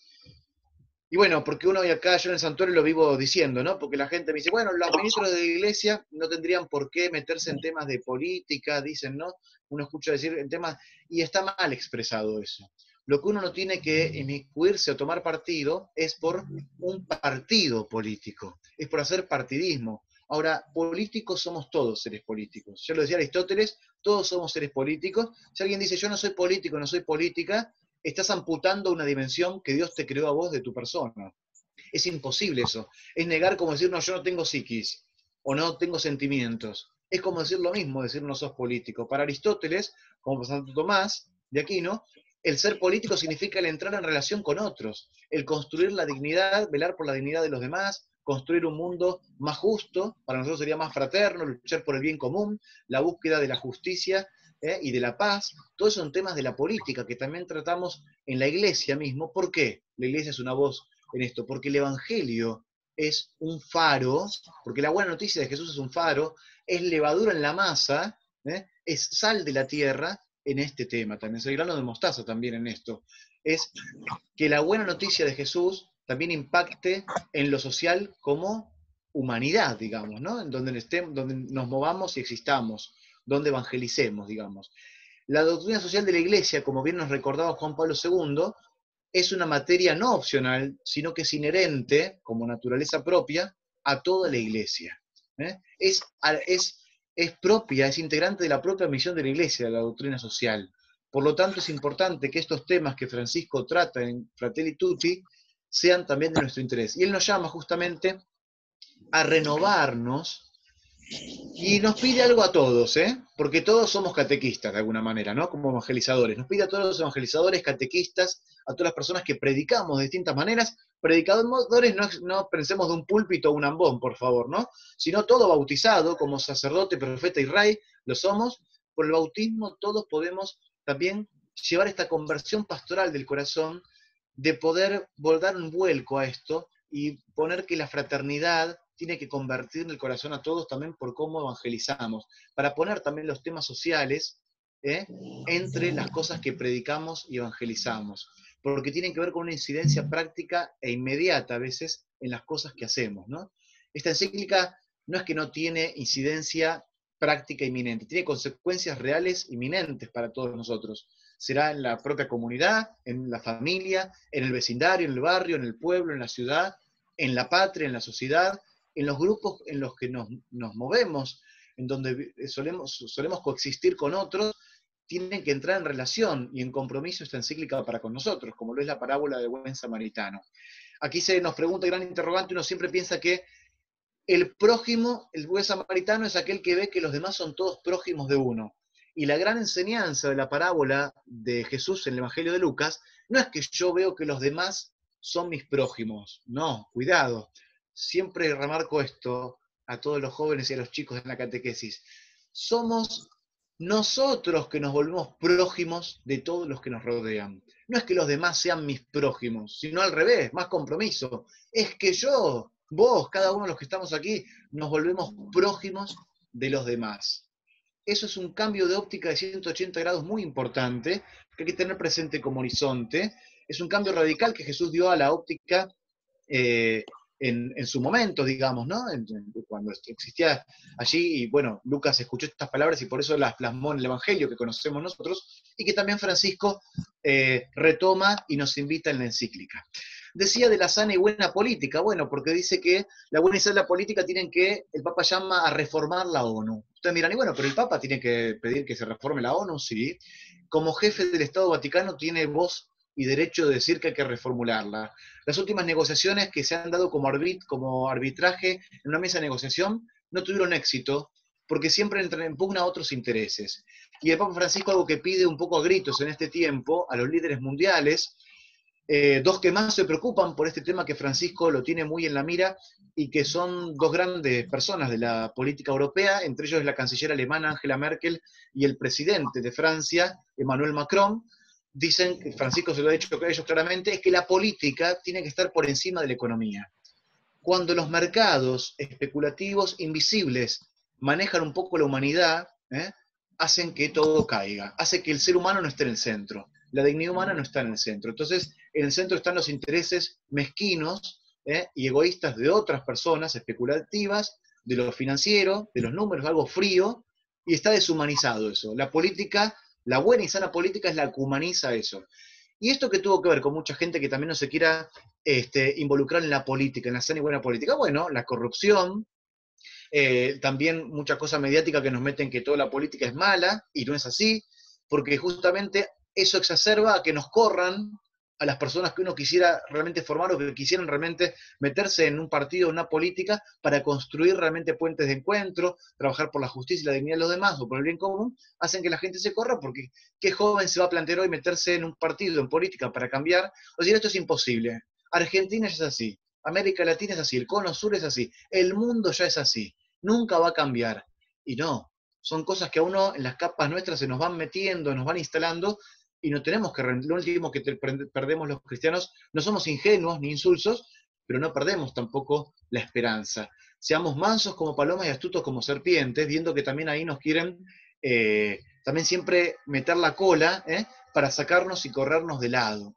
y bueno, porque uno y acá, yo en el santuario lo vivo diciendo, ¿no? Porque la gente me dice, bueno, los ministros de la iglesia no tendrían por qué meterse en temas de política, dicen, ¿no? Uno escucha decir en temas, y está mal expresado eso. Lo que uno no tiene que inmiscuirse o tomar partido es por un partido político, es por hacer partidismo. Ahora, políticos somos todos seres políticos. Ya lo decía Aristóteles, todos somos seres políticos. Si alguien dice, yo no soy político, no soy política, estás amputando una dimensión que Dios te creó a vos de tu persona. Es imposible eso. Es negar como decir, no, yo no tengo psiquis, o no tengo sentimientos. Es como decir lo mismo, decir no sos político. Para Aristóteles, como para Santo Tomás de Aquino, el ser político significa el entrar en relación con otros, el construir la dignidad, velar por la dignidad de los demás, construir un mundo más justo, para nosotros sería más fraterno, luchar por el bien común, la búsqueda de la justicia y de la paz. Todos son temas de la política que también tratamos en la iglesia mismo. ¿Por qué? La iglesia es una voz en esto, porque el Evangelio es un faro, porque la buena noticia de Jesús es un faro, es levadura en la masa, es sal de la tierra en este tema también. Soy grano de mostaza también en esto. Es que la buena noticia de Jesús también impacte en lo social como humanidad, digamos, ¿no? En donde nos movamos y existamos, donde evangelicemos, digamos. La doctrina social de la Iglesia, como bien nos recordaba Juan Pablo II, es una materia no opcional, sino que es inherente, como naturaleza propia, a toda la Iglesia. Es propia, es integrante de la propia misión de la Iglesia, de la doctrina social. Por lo tanto, es importante que estos temas que Francisco trata en Fratelli Tutti sean también de nuestro interés. Y él nos llama justamente a renovarnos y nos pide algo a todos, porque todos somos catequistas de alguna manera, ¿no? Como evangelizadores. Nos pide a todos los evangelizadores, catequistas, a todas las personas que predicamos de distintas maneras. Predicadores no pensemos de un púlpito o un ambón, por favor, ¿no? Sino todo bautizado, como sacerdote, profeta y rey, lo somos. Por el bautismo todos podemos también llevar esta conversión pastoral del corazón, de poder dar un vuelco a esto y poner que la fraternidad tiene que convertir en el corazón a todos también por cómo evangelizamos, para poner también los temas sociales entre las cosas que predicamos y evangelizamos, porque tienen que ver con una incidencia práctica e inmediata a veces en las cosas que hacemos, ¿no? Esta encíclica no es que no tiene incidencia práctica inminente, tiene consecuencias reales inminentes para todos nosotros. Será en la propia comunidad, en la familia, en el vecindario, en el barrio, en el pueblo, en la ciudad, en la patria, en la sociedad, en los grupos en los que nos movemos, en donde solemos coexistir con otros, tienen que entrar en relación y en compromiso esta encíclica para con nosotros, como lo es la parábola del buen samaritano. Aquí se nos pregunta, gran interrogante, uno siempre piensa que el prójimo, el buen samaritano, es aquel que ve que los demás son todos prójimos de uno. Y la gran enseñanza de la parábola de Jesús en el Evangelio de Lucas no es que yo veo que los demás son mis prójimos. No, cuidado. Siempre remarco esto a todos los jóvenes y a los chicos en la catequesis. Somos nosotros que nos volvemos prójimos de todos los que nos rodean. No es que los demás sean mis prójimos, sino al revés, más compromiso. Es que yo, vos, cada uno de los que estamos aquí, nos volvemos prójimos de los demás. Eso es un cambio de óptica de 180 grados muy importante, que hay que tener presente como horizonte. Es un cambio radical que Jesús dio a la óptica en su momento, digamos, ¿no? Cuando existía allí, y bueno, Lucas escuchó estas palabras y por eso las plasmó en el Evangelio que conocemos nosotros, y que también Francisco retoma y nos invita en la encíclica. Decía de la sana y buena política, bueno, porque dice que la buena y sana política el Papa llama a reformar la ONU. Ustedes miran, y bueno, pero el Papa tiene que pedir que se reforme la ONU, sí. Como jefe del Estado Vaticano tiene voz y derecho de decir que hay que reformularla. Las últimas negociaciones que se han dado como arbitraje en una mesa de negociación no tuvieron éxito, porque siempre entran en pugna otros intereses. Y el Papa Francisco algo que pide un poco a gritos en este tiempo a los líderes mundiales, dos que más se preocupan por este tema que Francisco lo tiene muy en la mira y que son dos grandes personas de la política europea, entre ellos la canciller alemana Angela Merkel y el presidente de Francia, Emmanuel Macron. Dicen, que Francisco se lo ha dicho a ellos claramente, es que la política tiene que estar por encima de la economía. Cuando los mercados especulativos invisibles manejan un poco la humanidad, hacen que todo caiga, hace que el ser humano no esté en el centro, la dignidad humana no está en el centro. Entonces, en el centro están los intereses mezquinos y egoístas de otras personas especulativas, de lo financiero, de los números, algo frío, y está deshumanizado eso. La política, la buena y sana política es la que humaniza eso. Y esto que tuvo que ver con mucha gente que también no se quiera involucrar en la política, en la sana y buena política. Bueno, la corrupción, también mucha cosa mediática que nos meten que toda la política es mala, y no es así, porque justamente eso exacerba a que nos corran a las personas que uno quisiera realmente formar o que quisieran realmente meterse en un partido, en una política, para construir realmente puentes de encuentro, trabajar por la justicia y la dignidad de los demás o por el bien común, hacen que la gente se corra, porque ¿qué joven se va a plantear hoy meterse en un partido, en política, para cambiar? O sea, esto es imposible. Argentina ya es así. América Latina es así, el cono sur es así, el mundo ya es así, nunca va a cambiar. Y no, son cosas que a uno en las capas nuestras se nos van metiendo, nos van instalando, y no tenemos que, lo último que perdemos los cristianos, no somos ingenuos ni insulsos, pero no perdemos tampoco la esperanza. Seamos mansos como palomas y astutos como serpientes, viendo que también ahí nos quieren también siempre meter la cola para sacarnos y corrernos de lado,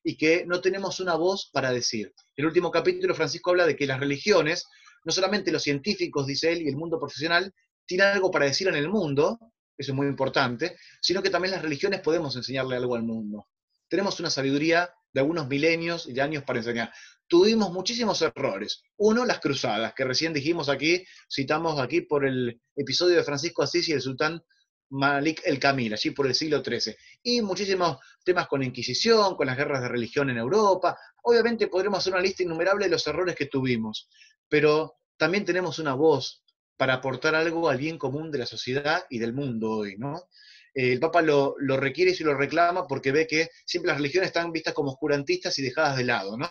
y que no tenemos una voz para decir. En el último capítulo Francisco habla de que las religiones, no solamente los científicos, dice él, y el mundo profesional, tienen algo para decir en el mundo, eso es muy importante, sino que también las religiones podemos enseñarle algo al mundo. Tenemos una sabiduría de algunos milenios y de años para enseñar. Tuvimos muchísimos errores. Uno, las cruzadas, que recién dijimos aquí, citamos aquí por el episodio de Francisco Asís y el sultán Malik el Kamil, allí por el siglo XIII. Y muchísimos temas con la Inquisición, con las guerras de religión en Europa. Obviamente podremos hacer una lista innumerable de los errores que tuvimos, pero también tenemos una voz para aportar algo al bien común de la sociedad y del mundo hoy, ¿no? El Papa lo requiere y se lo reclama porque ve que siempre las religiones están vistas como oscurantistas y dejadas de lado, ¿no?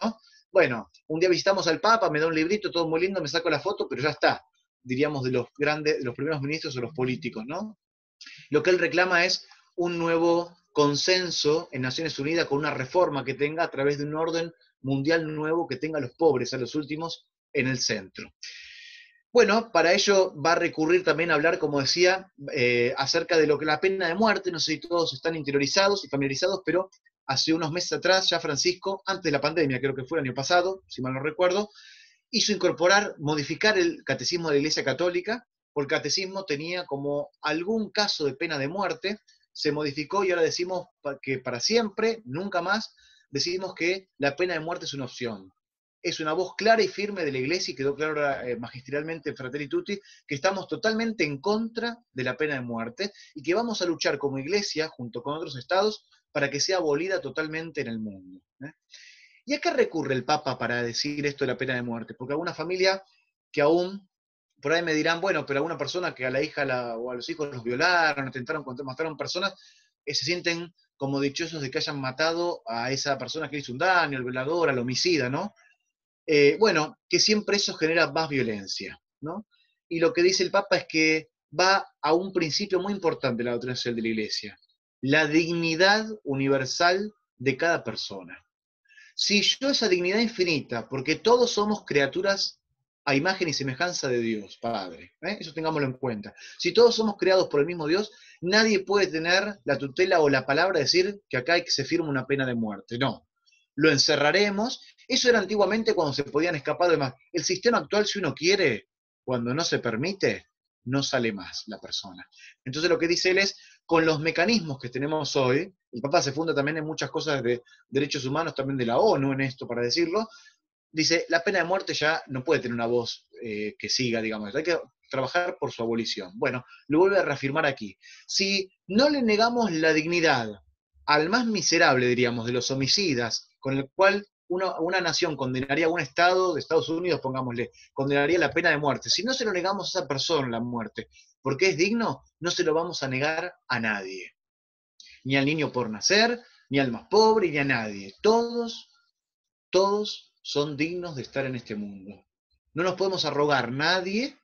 Bueno, un día visitamos al Papa, me da un librito, todo muy lindo, me saco la foto, pero ya está, diríamos, de los grandes, de los primeros ministros o los políticos, ¿no? Lo que él reclama es un nuevo consenso en Naciones Unidas con una reforma que tenga a través de un orden mundial nuevo que tenga a los pobres, a los últimos, en el centro. Bueno, para ello va a recurrir también a hablar, como decía, acerca de lo que la pena de muerte, no sé si todos están interiorizados y familiarizados, pero hace unos meses atrás ya Francisco, antes de la pandemia, creo que fue el año pasado, si mal no recuerdo, hizo modificar el catecismo de la Iglesia Católica, porque el catecismo tenía como algún caso de pena de muerte, se modificó y ahora decimos que para siempre, nunca más, decimos que la pena de muerte es una opción. Es una voz clara y firme de la Iglesia, y quedó claro magistralmente en Fratelli Tutti, que estamos totalmente en contra de la pena de muerte y que vamos a luchar como Iglesia, junto con otros estados, para que sea abolida totalmente en el mundo. ¿Y a qué recurre el Papa para decir esto de la pena de muerte? Porque alguna familia que aún, por ahí me dirán, bueno, pero alguna persona que a la hija o a los hijos los violaron, atentaron, mataron personas, se sienten como dichosos de que hayan matado a esa persona que hizo un daño, al violador, al homicida, ¿no? Bueno, que siempre eso genera más violencia, ¿no? Y lo que dice el Papa es que va a un principio muy importante de la doctrina social de la Iglesia, la dignidad universal de cada persona. Si yo esa dignidad infinita, porque todos somos criaturas a imagen y semejanza de Dios, Padre, eso tengámoslo en cuenta. Si todos somos creados por el mismo Dios, nadie puede tener la tutela o la palabra de decir que acá se firma una pena de muerte, no. Lo encerraremos. Eso era antiguamente cuando se podían escapar de más. El sistema actual, si uno quiere, cuando no se permite, no sale más la persona. Entonces lo que dice él es, con los mecanismos que tenemos hoy, el Papa se funda también en muchas cosas de derechos humanos, también de la ONU en esto, para decirlo, dice, la pena de muerte ya no puede tener una voz que siga, digamos, hay que trabajar por su abolición. Bueno, lo vuelve a reafirmar aquí. Si no le negamos la dignidad al más miserable, diríamos, de los homicidas, con el cual una nación condenaría a un Estado de Estados Unidos, pongámosle, condenaría la pena de muerte. Si no se lo negamos a esa persona la muerte, porque es digno, no se lo vamos a negar a nadie. Ni al niño por nacer, ni al más pobre, ni a nadie. Todos son dignos de estar en este mundo. No nos podemos arrogar nadie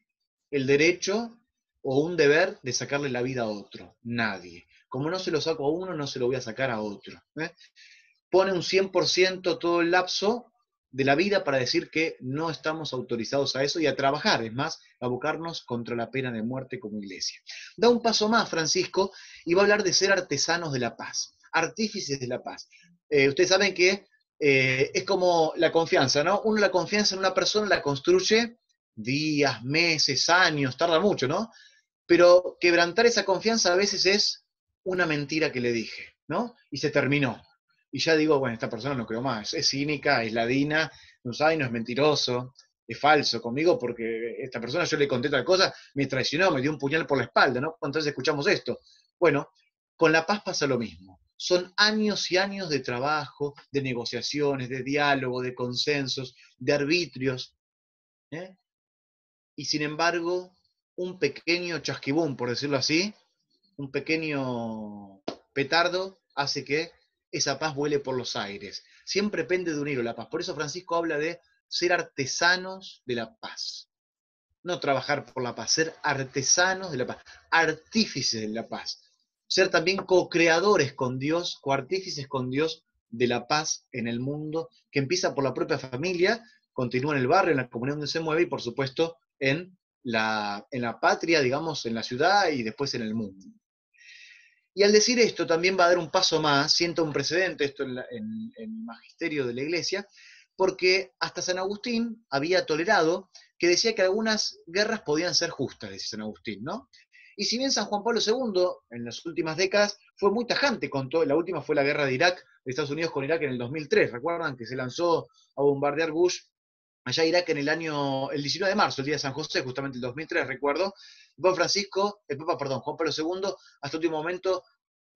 el derecho o un deber de sacarle la vida a otro. Nadie. Como no se lo saco a uno, no se lo voy a sacar a otro. Pone un 100% todo el lapso de la vida para decir que no estamos autorizados a eso y a trabajar, es más, a abocarnos contra la pena de muerte como Iglesia. Da un paso más, Francisco, y va a hablar de ser artesanos de la paz, artífices de la paz. Ustedes saben que es como la confianza, ¿no? Uno la confianza en una persona la construye días, meses, años, tarda mucho, ¿no? Pero quebrantar esa confianza a veces es una mentira que le dije, ¿no? Y se terminó. Y ya digo, bueno, esta persona no creo más, es cínica, es ladina, no sabe, no es mentiroso, es falso conmigo porque esta persona yo le conté tal cosa, me traicionó, me dio un puñal por la espalda, ¿no? Entonces escuchamos esto. Bueno, con la paz pasa lo mismo. Son años y años de trabajo, de negociaciones, de diálogo, de consensos, de arbitrios. Y sin embargo, un pequeño chasquibún, por decirlo así, un pequeño petardo hace que esa paz vuele por los aires. Siempre pende de un hilo la paz. Por eso Francisco habla de ser artesanos de la paz. No trabajar por la paz, ser artesanos de la paz, artífices de la paz. Ser también co-creadores con Dios, coartífices con Dios de la paz en el mundo, que empieza por la propia familia, continúa en el barrio, en la comunidad donde se mueve y por supuesto en la patria, digamos, en la ciudad y después en el mundo. Y al decir esto también va a dar un paso más, sienta un precedente esto en el magisterio de la Iglesia, porque hasta San Agustín había tolerado que decía que algunas guerras podían ser justas, decía San Agustín, ¿no? Y si bien San Juan Pablo II, en las últimas décadas, fue muy tajante con todo, la última fue la guerra de Irak, de Estados Unidos con Irak en el 2003, ¿recuerdan? Que se lanzó a bombardear Bush allá Irak en el 19 de marzo, el día de San José, justamente el 2003, recuerdo. Juan Pablo II, hasta el último momento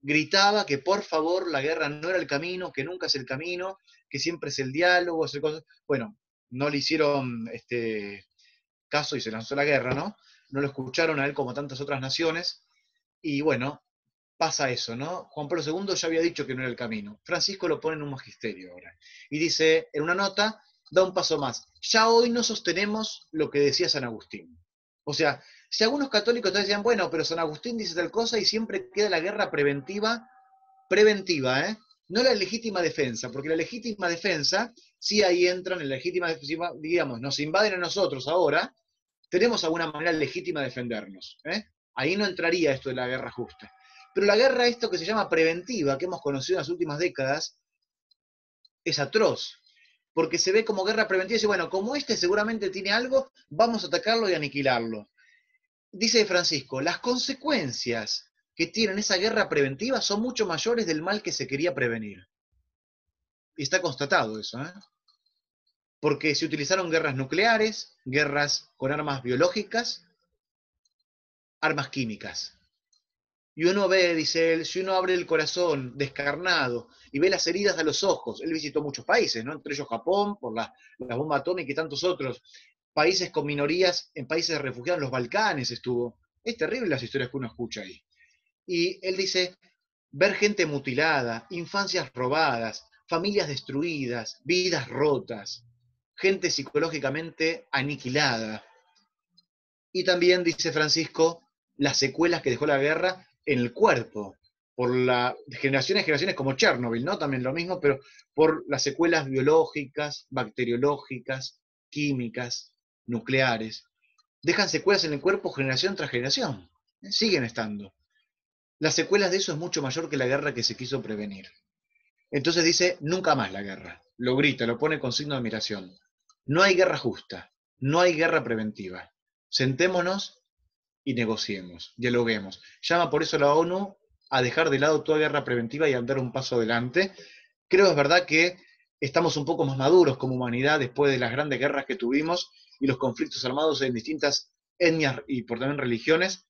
gritaba que por favor la guerra no era el camino, que nunca es el camino, que siempre es el diálogo, bueno, no le hicieron caso y se lanzó la guerra, ¿no? No lo escucharon a él como tantas otras naciones, y bueno, pasa eso, ¿no? Juan Pablo II ya había dicho que no era el camino. Francisco lo pone en un magisterio ahora. Y dice, en una nota, da un paso más. Ya hoy no sostenemos lo que decía San Agustín. O sea, si algunos católicos te decían, bueno, pero San Agustín dice tal cosa y siempre queda la guerra preventiva, ¿eh? No la legítima defensa, porque la legítima defensa, sí ahí entran en la legítima defensa, digamos, nos invaden a nosotros ahora, tenemos alguna manera legítima de defendernos, ¿eh? Ahí no entraría esto de la guerra justa. Pero la guerra, esto que se llama preventiva, que hemos conocido en las últimas décadas, es atroz, porque se ve como guerra preventiva y dice, bueno, como este seguramente tiene algo, vamos a atacarlo y aniquilarlo. Dice Francisco, las consecuencias que tienen esa guerra preventiva son mucho mayores del mal que se quería prevenir. Y está constatado eso, ¿eh? Porque se utilizaron guerras nucleares, guerras con armas biológicas, armas químicas. Y uno ve, dice él, si uno abre el corazón descarnado y ve las heridas a los ojos, él visitó muchos países, ¿no? Entre ellos Japón, por la bomba atómica y tantos otros, países con minorías, en países de refugiados, en los Balcanes estuvo. Es terrible las historias que uno escucha ahí. Y él dice, ver gente mutilada, infancias robadas, familias destruidas, vidas rotas, gente psicológicamente aniquilada. Y también, dice Francisco, las secuelas que dejó la guerra en el cuerpo, por generaciones como Chernobyl, ¿no? También lo mismo, pero por las secuelas biológicas, bacteriológicas, químicas, nucleares. Dejan secuelas en el cuerpo generación tras generación. Siguen estando. Las secuelas de eso es mucho mayor que la guerra que se quiso prevenir. Entonces dice, nunca más la guerra. Lo grita, lo pone con signo de admiración. No hay guerra justa, no hay guerra preventiva. Sentémonos y negociemos, dialoguemos. Llama por eso a la ONU a dejar de lado toda guerra preventiva y a dar un paso adelante. Creo es verdad que estamos un poco más maduros como humanidad después de las grandes guerras que tuvimos y los conflictos armados en distintas etnias y por también religiones.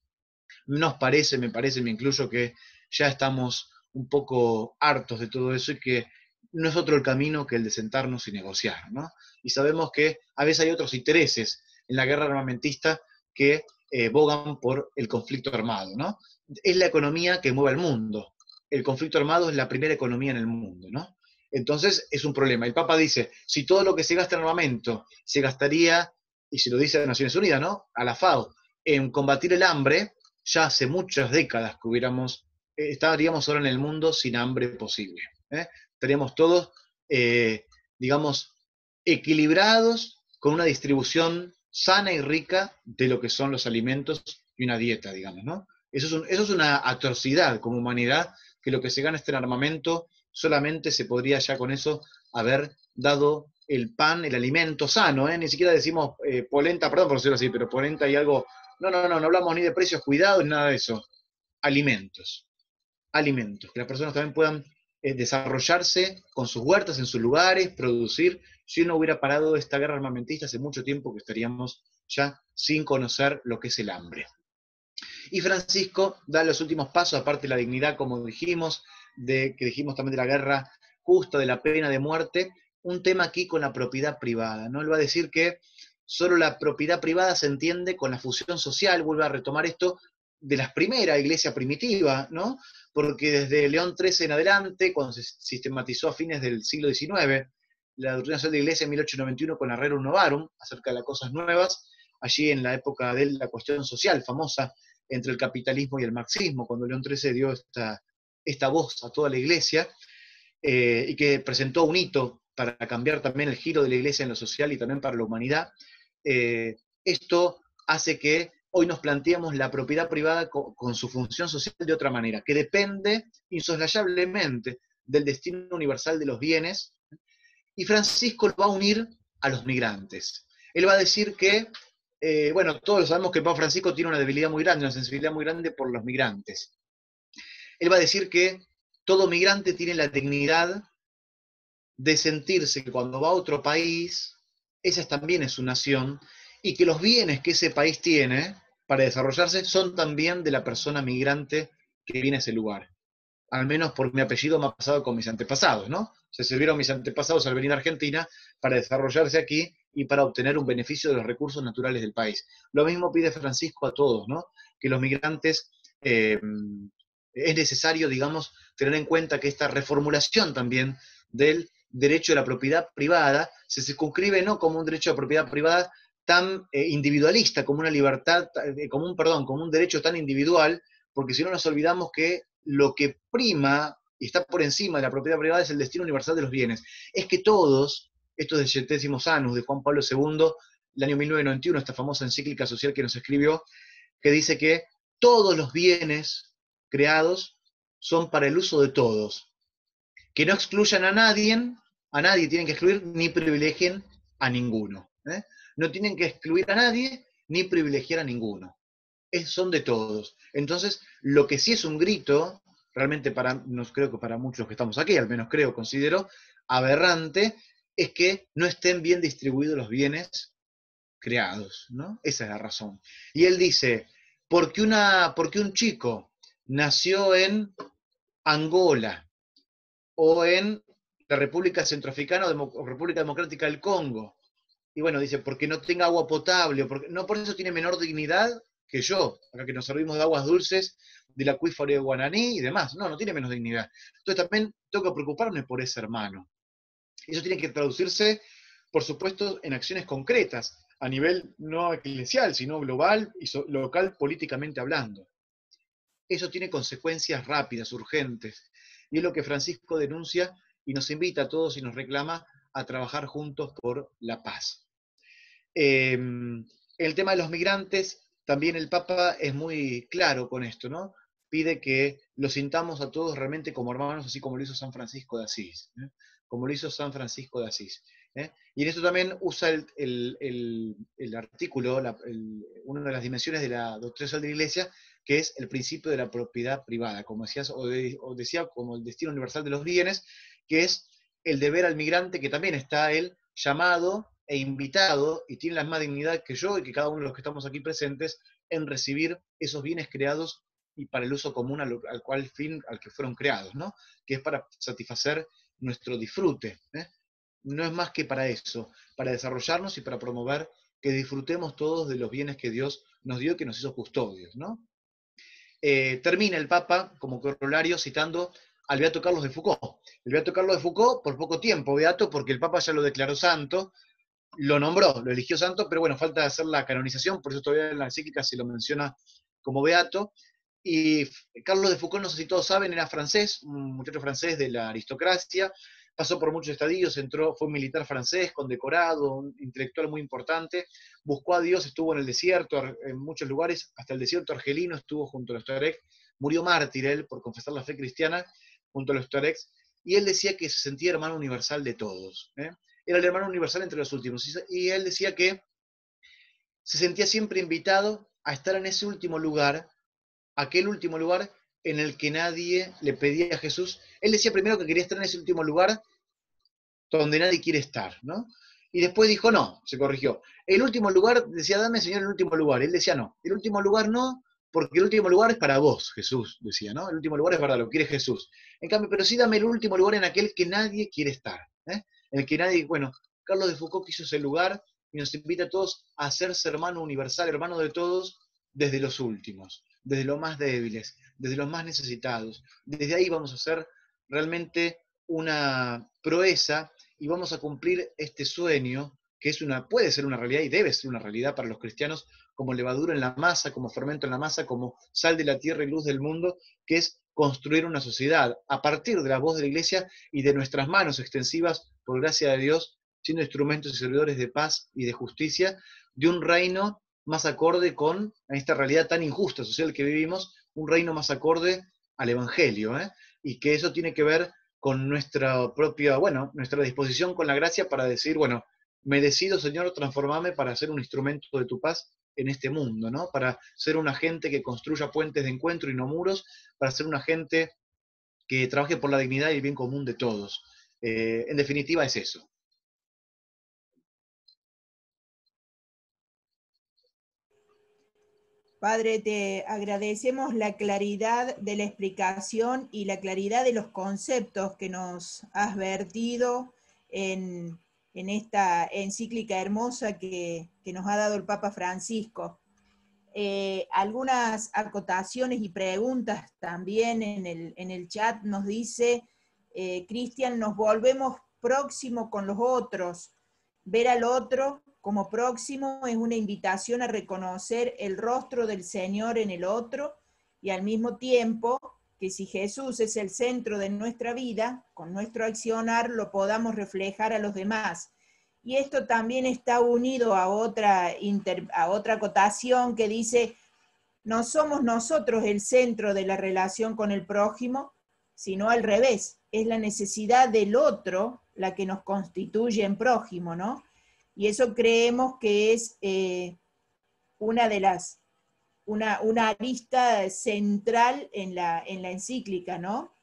Me parece, me incluyo, que ya estamos un poco hartos de todo eso y que no es otro el camino que el de sentarnos y negociar, ¿no? Y sabemos que a veces hay otros intereses en la guerra armamentista que bogan por el conflicto armado, ¿no? Es la economía que mueve al mundo. El conflicto armado es la primera economía en el mundo, ¿no? Entonces es un problema. El Papa dice, si todo lo que se gasta en armamento se gastaría, y se lo dice a Naciones Unidas, ¿no? A la FAO, en combatir el hambre, ya hace muchas décadas que estaríamos ahora en el mundo sin hambre posible. Estaríamos todos, digamos, equilibrados con una distribución sana y rica de lo que son los alimentos y una dieta, digamos, ¿no? Eso es una atrocidad como humanidad, que lo que se gana en armamento solamente se podría ya con eso haber dado el pan, el alimento sano, ni siquiera decimos polenta, perdón por decirlo así, pero polenta y algo. No hablamos ni de precios cuidados, ni nada de eso. Alimentos, que las personas también puedan desarrollarse con sus huertas, en sus lugares, producir. Si no hubiera parado esta guerra armamentista hace mucho tiempo que estaríamos ya sin conocer lo que es el hambre. Y Francisco da los últimos pasos, aparte de la dignidad, como dijimos, que dijimos también de la guerra justa, de la pena de muerte, un tema aquí con la propiedad privada, ¿no? Él va a decir que solo la propiedad privada se entiende con la fusión social, vuelve a retomar esto de la primera iglesia primitiva, ¿no? Porque desde León XIII en adelante, cuando se sistematizó a fines del siglo XIX, la doctrina social de la Iglesia en 1891 con la Rerum Novarum, acerca de las cosas nuevas, allí en la época de la cuestión social famosa entre el capitalismo y el marxismo, cuando León XIII dio esta voz a toda la Iglesia, y que presentó un hito para cambiar también el giro de la Iglesia en lo social y también para la humanidad. Esto hace que hoy nos planteemos la propiedad privada con su función social de otra manera, que depende insoslayablemente del destino universal de los bienes, y Francisco lo va a unir a los migrantes. Él va a decir que, bueno, todos sabemos que el Papa Francisco tiene una debilidad muy grande, una sensibilidad muy grande por los migrantes. Él va a decir que todo migrante tiene la dignidad de sentirse que cuando va a otro país, esa también es su nación, y que los bienes que ese país tiene para desarrollarse son también de la persona migrante que viene a ese lugar. Al menos por mi apellido me ha pasado con mis antepasados, ¿no? Se sirvieron mis antepasados al venir a Argentina para desarrollarse aquí y para obtener un beneficio de los recursos naturales del país. Lo mismo pide Francisco a todos, ¿no? Que los migrantes, es necesario, digamos, tener en cuenta que esta reformulación también del derecho de la propiedad privada se circunscribe no como un derecho de propiedad privada tan individualista, como una libertad, como un derecho tan individual, porque si no nos olvidamos que lo que prima y está por encima de la propiedad privada es el destino universal de los bienes. Es que todos, esto es del Centésimos Annus de Juan Pablo II, el año 1991, esta famosa encíclica social que nos escribió, que dice que todos los bienes creados son para el uso de todos, que no excluyan a nadie tienen que excluir ni privilegien a ninguno. No tienen que excluir a nadie ni privilegiar a ninguno. Son de todos. Entonces, lo que sí es un grito, realmente creo que para muchos que estamos aquí, al menos considero, aberrante, es que no estén bien distribuidos los bienes creados, ¿no? Esa es la razón. Y él dice, porque un chico nació en Angola, o en la República Centroafricana o República Democrática del Congo, y bueno, dice, porque no tenga agua potable, no por eso tiene menor dignidad que yo, acá que nos servimos de aguas dulces del acuífero de Guananí y demás, no tiene menos dignidad. Entonces también tengo que preocuparme por ese hermano. Eso tiene que traducirse, por supuesto, en acciones concretas, a nivel no eclesial, sino global y local políticamente hablando. Eso tiene consecuencias rápidas, urgentes, y es lo que Francisco denuncia y nos invita a todos y nos reclama a trabajar juntos por la paz. El tema de los migrantes, también el Papa es muy claro con esto, ¿no? Pide que los sintamos a todos realmente como hermanos, así como lo hizo San Francisco de Asís, como lo hizo San Francisco de Asís. Y en esto también usa el artículo, una de las dimensiones de la doctrina social de la Iglesia, que es el principio de la propiedad privada, como decías, o decía, como el destino universal de los bienes, que es el deber al migrante, que también está él llamado e invitado, y tiene la misma dignidad que yo y que cada uno de los que estamos aquí presentes, en recibir esos bienes creados y para el uso común al que fueron creados, ¿no? Que es para satisfacer nuestro disfrute. No es más que para eso, para desarrollarnos y para promover que disfrutemos todos de los bienes que Dios nos dio y que nos hizo custodios, ¿no? Termina el Papa como corolario citando al Beato Carlos de Foucault. El Beato Carlos de Foucault, por poco tiempo, Beato, porque el Papa ya lo declaró santo, lo nombró, lo eligió santo, pero bueno, falta hacer la canonización, por eso todavía en la encíclica se lo menciona como Beato. Y Carlos de Foucault, no sé si todos saben, era francés, un muchacho francés de la aristocracia, pasó por muchos estadios, fue un militar francés, condecorado, un intelectual muy importante, buscó a Dios, estuvo en el desierto, en muchos lugares, hasta el desierto argelino, estuvo junto a los Tuareg, murió mártir él por confesar la fe cristiana junto a los Tuaregs, y él decía que se sentía hermano universal de todos. Era el hermano universal entre los últimos, y él decía que se sentía siempre invitado a estar en ese último lugar, aquel último lugar en el que nadie le pedía a Jesús. Él decía primero que quería estar en ese último lugar donde nadie quiere estar, ¿no? Y después dijo, no, se corrigió. El último lugar, decía, dame, Señor, el último lugar. Él decía, no, el último lugar no, porque el último lugar es para vos, Jesús, decía, ¿no? El último lugar es para lo que quiere Jesús. En cambio, pero sí dame el último lugar en aquel que nadie quiere estar, en el que nadie, bueno, Carlos de Foucault quiso ese lugar y nos invita a todos a hacerse hermano universal, hermano de todos, desde los últimos, desde los más débiles, desde los más necesitados. Desde ahí vamos a hacer realmente una proeza y vamos a cumplir este sueño, que puede ser una realidad y debe ser una realidad para los cristianos, como levadura en la masa, como fermento en la masa, como sal de la tierra y luz del mundo, que es construir una sociedad a partir de la voz de la Iglesia y de nuestras manos extensivas, por gracia de Dios, siendo instrumentos y servidores de paz y de justicia, de un reino más acorde con esta realidad tan injusta social que vivimos, un reino más acorde al Evangelio, y que eso tiene que ver con nuestra propia, nuestra disposición con la gracia para decir, me decido, Señor, transformarme para ser un instrumento de tu paz en este mundo, ¿no? Para ser un agente que construya puentes de encuentro y no muros, para ser un agente que trabaje por la dignidad y el bien común de todos. En definitiva es eso. Padre, te agradecemos la claridad de la explicación y la claridad de los conceptos que nos has vertido en esta encíclica hermosa que nos ha dado el Papa Francisco. Algunas acotaciones y preguntas también en el chat nos dice, Cristian, nos volvemos próximos con los otros. Ver al otro como próximo es una invitación a reconocer el rostro del Señor en el otro y al mismo tiempo que si Jesús es el centro de nuestra vida, con nuestro accionar lo podamos reflejar a los demás. Y esto también está unido a otra acotación que dice, no somos nosotros el centro de la relación con el prójimo, sino al revés, es la necesidad del otro la que nos constituye en prójimo, ¿no? Y eso creemos que es una arista central en la encíclica, ¿no?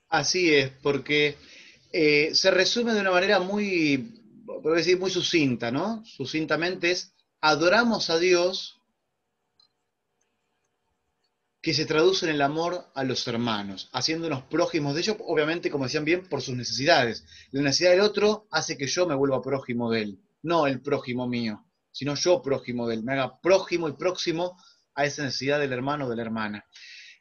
Así es, porque se resume de una manera puedo decir, muy sucinta, ¿no? Sucintamente es, adoramos a Dios, que se traduce en el amor a los hermanos, haciéndonos prójimos de ellos, obviamente, como decían bien, por sus necesidades. La necesidad del otro hace que yo me vuelva prójimo de él, no el prójimo mío, sino yo prójimo de él, me haga prójimo y próximo a esa necesidad del hermano o de la hermana.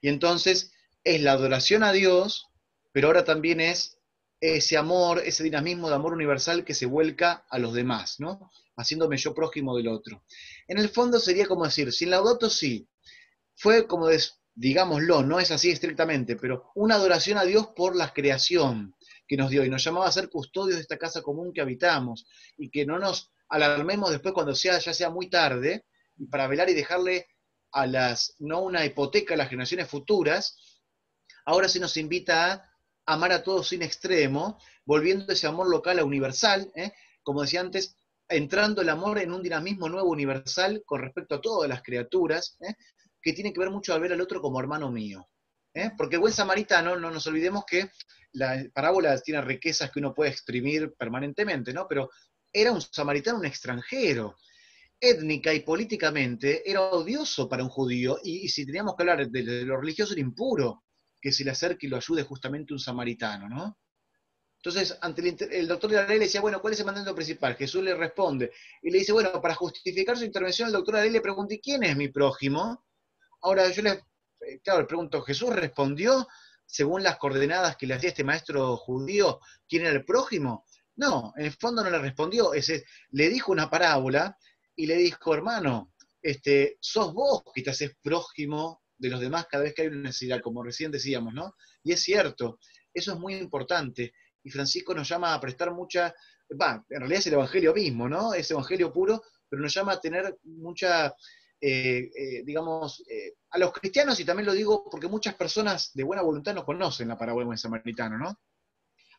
Y entonces es la adoración a Dios, pero ahora también es ese amor, ese dinamismo de amor universal que se vuelca a los demás, ¿no? Haciéndome yo prójimo del otro. En el fondo sería como decir, sin Laudato Si, fue como, digámoslo, no es así estrictamente, pero una adoración a Dios por la creación que nos dio y nos llamaba a ser custodios de esta casa común que habitamos y que no nos alarmemos después cuando ya sea muy tarde, y para velar y dejarle no una hipoteca a las generaciones futuras. Ahora se nos invita a amar a todos sin extremo, volviendo ese amor local a universal, como decía antes, entrando el amor en un dinamismo nuevo universal con respecto a todas las criaturas, que tiene que ver mucho al ver al otro como hermano mío. Porque el buen samaritano, no nos olvidemos que la parábola tiene riquezas que uno puede exprimir permanentemente, ¿no? Pero era un samaritano, un extranjero. Étnica y políticamente era odioso para un judío, y si teníamos que hablar de lo religioso, era impuro que se le acerque y lo ayude justamente un samaritano, ¿no? Entonces, ante el doctor de la ley le decía, bueno, ¿cuál es el mandamiento principal? Jesús le responde, y le dice, bueno, para justificar su intervención, el doctor de la ley le pregunta, ¿y quién es mi prójimo? Ahora yo le pregunto, ¿Jesús respondió según las coordenadas que le hacía este maestro judío quién era el prójimo? No, en el fondo no le respondió, le dijo una parábola y le dijo, hermano, sos vos que te haces prójimo de los demás cada vez que hay una necesidad, como recién decíamos, ¿no? Y es cierto, eso es muy importante, y Francisco nos llama a prestar en realidad es el evangelio mismo, ¿no? Es evangelio puro, pero nos llama a tener mucha... a los cristianos, y también lo digo porque muchas personas de buena voluntad no conocen la parábola del buen samaritano, ¿no?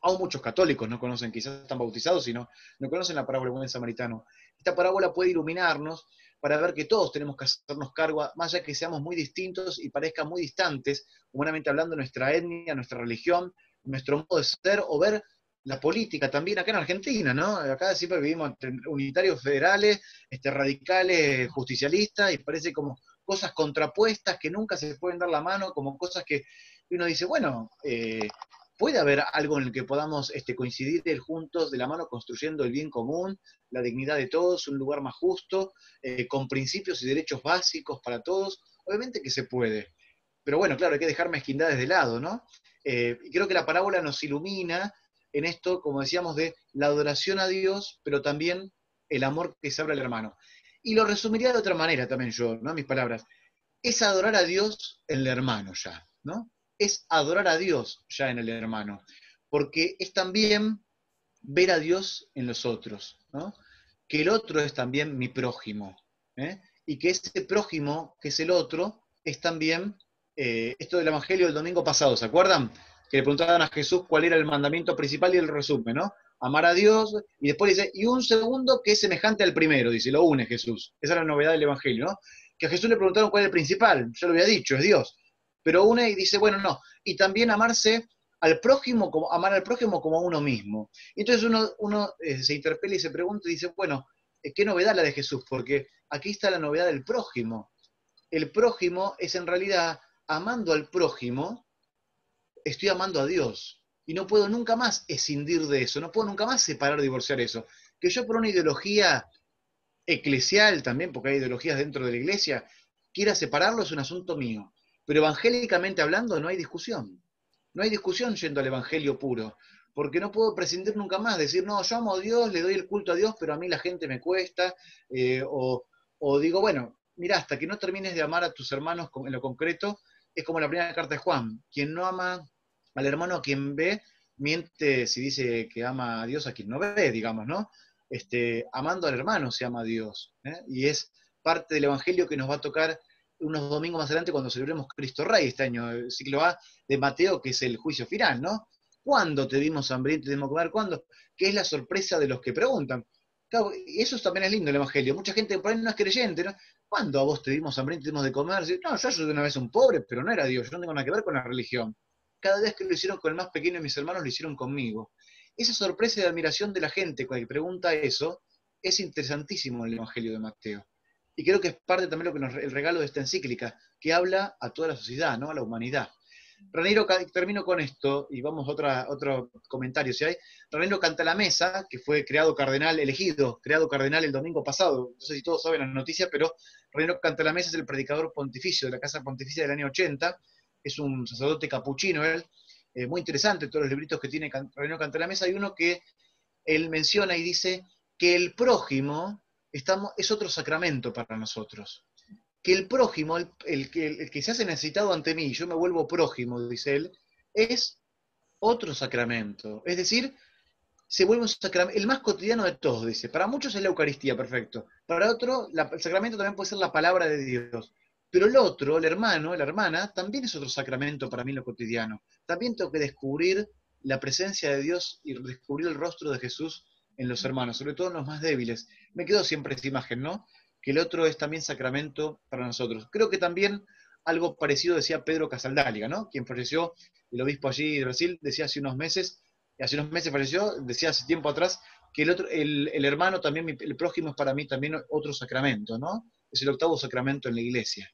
Aún muchos católicos no conocen, quizás están bautizados, sino no conocen la parábola del buen samaritano. Esta parábola puede iluminarnos para ver que todos tenemos que hacernos cargo, más allá que seamos muy distintos y parezcan muy distantes, humanamente hablando, nuestra etnia, nuestra religión, nuestro modo de ser, o ver la política también acá en Argentina, ¿no? Acá siempre vivimos entre unitarios federales, radicales, justicialistas, y parece como cosas contrapuestas que nunca se pueden dar la mano, como cosas que uno dice, bueno, puede haber algo en el que podamos coincidir juntos de la mano construyendo el bien común, la dignidad de todos, un lugar más justo, con principios y derechos básicos para todos. Obviamente que se puede, pero bueno, claro, hay que dejar mezquindades de lado, ¿no? Y creo que la parábola nos ilumina en esto, como decíamos, de la adoración a Dios, pero también el amor que se abre al hermano. Y lo resumiría de otra manera también yo, ¿no? Mis palabras. Es adorar a Dios en el hermano ya, ¿no? Es adorar a Dios ya en el hermano. Porque es también ver a Dios en los otros, ¿no? Que el otro es también mi prójimo, ¿eh? Y que ese prójimo, que es el otro, es también, esto del Evangelio del domingo pasado, ¿se acuerdan? Que le preguntaban a Jesús cuál era el mandamiento principal y él resume, ¿no? Amar a Dios, y después dice, y un segundo que es semejante al primero, dice, lo une Jesús. Esa es la novedad del Evangelio, ¿no? Que a Jesús le preguntaron cuál es el principal, yo lo había dicho, es Dios. Pero une y dice, bueno, no, y también amarse al prójimo, como, amar al prójimo como a uno mismo. Y entonces uno se interpela y se pregunta y dice, bueno, ¿qué novedad la de Jesús? Porque aquí está la novedad del prójimo. El prójimo es en realidad, amando al prójimo, estoy amando a Dios. Y no puedo nunca más escindir de eso, no puedo nunca más separar, divorciar eso. Que yo por una ideología eclesial también, porque hay ideologías dentro de la iglesia, quiera separarlo es un asunto mío. Pero evangélicamente hablando no hay discusión. No hay discusión yendo al evangelio puro. Porque no puedo prescindir nunca más, decir, no, yo amo a Dios, le doy el culto a Dios, pero a mí la gente me cuesta. O digo, bueno, mira, hasta que no termines de amar a tus hermanos en lo concreto, es como la primera carta de Juan. Quien no ama al hermano a quien ve, miente si dice que ama a Dios a quien no ve, digamos, ¿no? Amando al hermano se ama a Dios, ¿eh? Y es parte del evangelio que nos va a tocar unos domingos más adelante cuando celebremos Cristo Rey este año, el ciclo A de Mateo, que es el juicio final, ¿no? ¿Cuándo te dimos hambriento y te dimos comer? ¿Cuándo? Que es la sorpresa de los que preguntan. Claro, y eso también es lindo el evangelio. Mucha gente por ahí no es creyente, ¿no? ¿Cuándo a vos te dimos hambriento y te dimos de comer? No, yo soy una vez un pobre, pero no era Dios, yo no tengo nada que ver con la religión. Cada vez que lo hicieron con el más pequeño de mis hermanos, lo hicieron conmigo. Esa sorpresa y admiración de la gente cuando pregunta eso es interesantísimo en el Evangelio de Mateo. Y creo que es parte también el regalo de esta encíclica, que habla a toda la sociedad, ¿no? A la humanidad. Raniero, termino con esto, y vamos a otro comentario, si hay. Raniero Cantalamessa, que fue creado cardenal el domingo pasado, no sé si todos saben la noticia, pero Raniero Cantalamessa es el predicador pontificio de la Casa Pontificia del año 80, es un sacerdote capuchino él, muy interesante todos los libritos que tiene Raniero Cantalamessa. Hay uno que él menciona y dice que el prójimo es otro sacramento para nosotros. Que el prójimo, el que se hace necesitado ante mí, yo me vuelvo prójimo, dice él, es otro sacramento. Es decir, se vuelve un sacramento, el más cotidiano de todos, dice. Para muchos es la Eucaristía, perfecto. Para otro, el sacramento también puede ser la palabra de Dios. Pero el otro, el hermano, la hermana, también es otro sacramento para mí en lo cotidiano. También tengo que descubrir la presencia de Dios y descubrir el rostro de Jesús en los hermanos, sobre todo en los más débiles. Me quedo siempre esa imagen, ¿no? Que el otro es también sacramento para nosotros. Creo que también algo parecido decía Pedro Casaldáliga, ¿no? Quien falleció, el obispo allí de Brasil, decía hace unos meses falleció, decía hace tiempo atrás, que el hermano también, el prójimo es para mí también otro sacramento, ¿no? Es el octavo sacramento en la iglesia.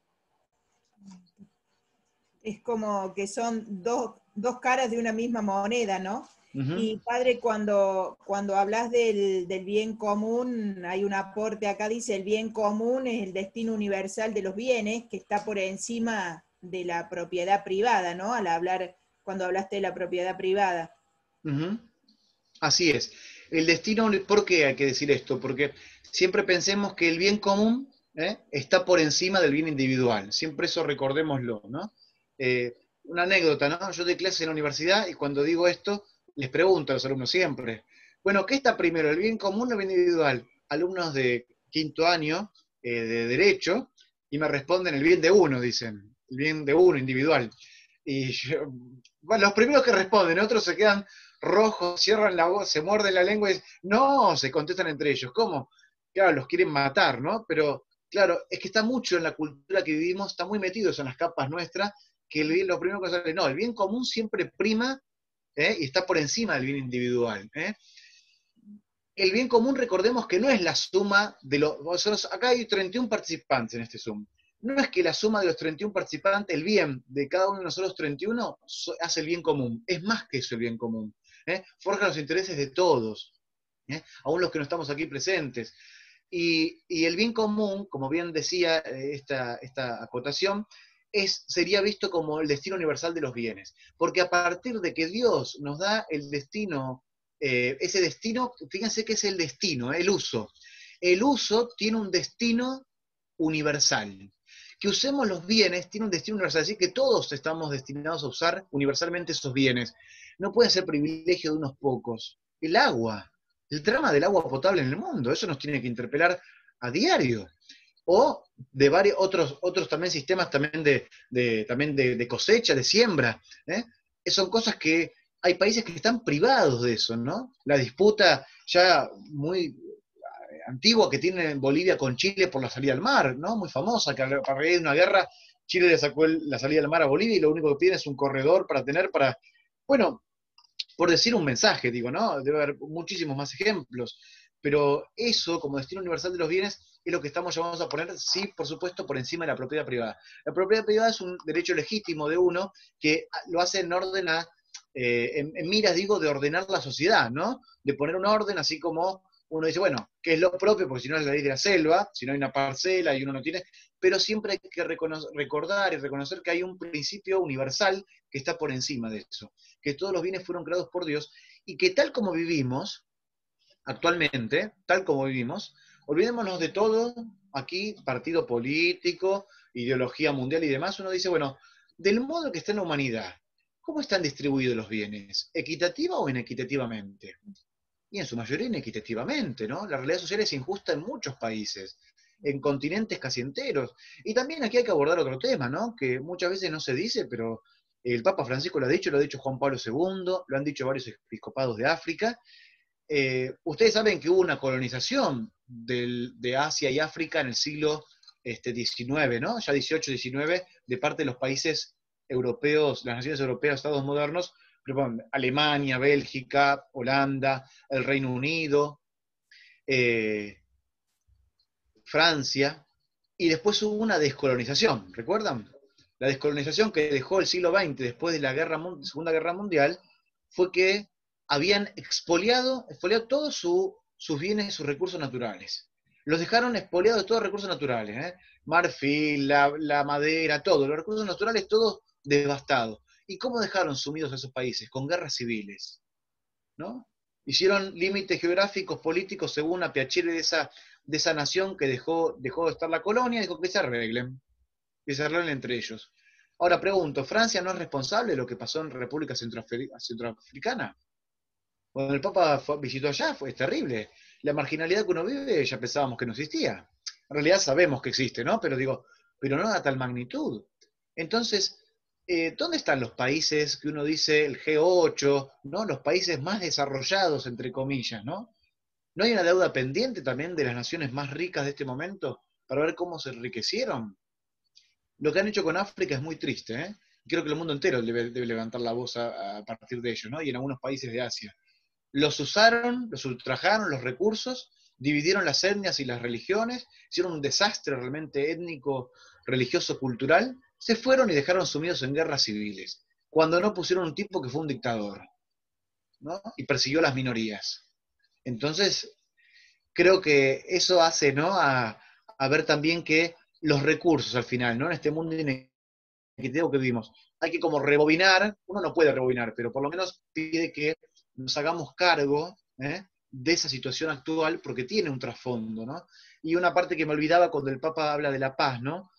Es como que son dos caras de una misma moneda, ¿no? Uh-huh. Y padre, cuando hablas del bien común, hay un aporte acá, dice, el bien común es el destino universal de los bienes, que está por encima de la propiedad privada, ¿no? Cuando hablaste de la propiedad privada. Uh-huh. Así es. El destino, ¿por qué hay que decir esto? Porque siempre pensemos que el bien común está por encima del bien individual. Siempre eso recordémoslo, ¿no? Una anécdota, ¿no? Yo doy clases en la universidad y cuando digo esto, les pregunto a los alumnos siempre, bueno, ¿qué está primero, el bien común o el bien individual? Alumnos de quinto año de Derecho, y me responden el bien de uno, dicen, el bien de uno, individual. Y yo, bueno, los primeros que responden, otros se quedan rojos, cierran la voz, se muerden la lengua y dicen, no, se contestan entre ellos. ¿Cómo? Claro, los quieren matar, ¿no? Pero, claro, es que está mucho en la cultura que vivimos, está muy metido eso en las capas nuestras, que lo primero que sale, no, el bien común siempre prima, y está por encima del bien individual. El bien común, recordemos que no es la suma de los... Acá hay 31 participantes en este Zoom. No es que la suma de los 31 participantes, el bien de cada uno de nosotros 31, hace el bien común. Es más que eso el bien común. Forja los intereses de todos, aún los que no estamos aquí presentes. Y el bien común, como bien decía esta acotación, sería visto como el destino universal de los bienes. Porque a partir de que Dios nos da el destino ese destino, fíjense que es el destino, el uso. El uso tiene un destino universal. Que usemos los bienes tiene un destino universal, así que todos estamos destinados a usar universalmente esos bienes. No puede ser privilegio de unos pocos. El agua, el drama del agua potable en el mundo, eso nos tiene que interpelar a diario. O de varios otros también sistemas también de cosecha, de siembra. Son cosas que hay países que están privados de eso, ¿no? La disputa ya muy antigua que tiene Bolivia con Chile por la salida al mar, ¿no? Muy famosa, que a raíz de una guerra Chile le sacó la salida al mar a Bolivia y lo único que pide es un corredor bueno, por decir un mensaje, digo, ¿no? Debe haber muchísimos más ejemplos, pero eso, como destino universal de los bienes, es lo que estamos llamados a poner, sí, por supuesto, por encima de la propiedad privada. La propiedad privada es un derecho legítimo de uno que lo hace en orden en miras, digo, de ordenar la sociedad, ¿no? De poner un orden, así como uno dice, bueno, ¿qué es lo propio? Porque si no es la ley de la selva, si no hay una parcela y uno no tiene, pero siempre hay que recordar y reconocer que hay un principio universal que está por encima de eso, que todos los bienes fueron creados por Dios y que tal como vivimos actualmente, tal como vivimos, olvidémonos de todo, aquí, partido político, ideología mundial y demás, uno dice, bueno, del modo que está en la humanidad, ¿cómo están distribuidos los bienes? ¿Equitativa o inequitativamente? Y en su mayoría inequitativamente, ¿no? La realidad social es injusta en muchos países, en continentes casi enteros. Y también aquí hay que abordar otro tema, ¿no? Que muchas veces no se dice, pero el Papa Francisco lo ha dicho Juan Pablo II, lo han dicho varios episcopados de África. Ustedes saben que hubo una colonización de Asia y África en el siglo XIX, ¿no? Ya 18, 19, de parte de los países europeos, las naciones europeas, estados modernos, Alemania, Bélgica, Holanda, el Reino Unido, Francia, y después hubo una descolonización, ¿recuerdan? La descolonización que dejó el siglo XX después de la Segunda Guerra Mundial fue que habían expoliado todos sus bienes y sus recursos naturales. Los dejaron expoliados de todos los recursos naturales, marfil, la madera, todo, los recursos naturales, todos devastados. ¿Y cómo dejaron sumidos a esos países? Con guerras civiles, ¿no? Hicieron límites geográficos, políticos, según a Piacere de esa nación que dejó de estar la colonia, dijo que se arreglen entre ellos. Ahora pregunto, ¿Francia no es responsable de lo que pasó en República Centroafricana? Cuando el Papa visitó allá, es terrible. La marginalidad que uno vive ya pensábamos que no existía. En realidad sabemos que existe, ¿no? Pero no a tal magnitud. Entonces, ¿dónde están los países que uno dice, el G8, ¿no? Los países más desarrollados, entre comillas, ¿no? ¿No hay una deuda pendiente también de las naciones más ricas de este momento para ver cómo se enriquecieron? Lo que han hecho con África es muy triste, ¿eh? Creo que el mundo entero debe levantar la voz a partir de ello, ¿no? Y en algunos países de Asia. Los usaron, los ultrajaron los recursos, dividieron las etnias y las religiones, hicieron un desastre realmente étnico, religioso, cultural, se fueron y dejaron sumidos en guerras civiles, cuando no pusieron un tipo que fue un dictador, ¿no? Y persiguió a las minorías. Entonces, creo que eso hace, ¿no? a ver también que los recursos al final, ¿no? En este mundo inequitativo que vivimos, hay que como rebobinar, uno no puede rebobinar, pero por lo menos pide que nos hagamos cargo de esa situación actual porque tiene un trasfondo, ¿no? Y una parte que me olvidaba cuando el Papa habla de la paz, ¿no?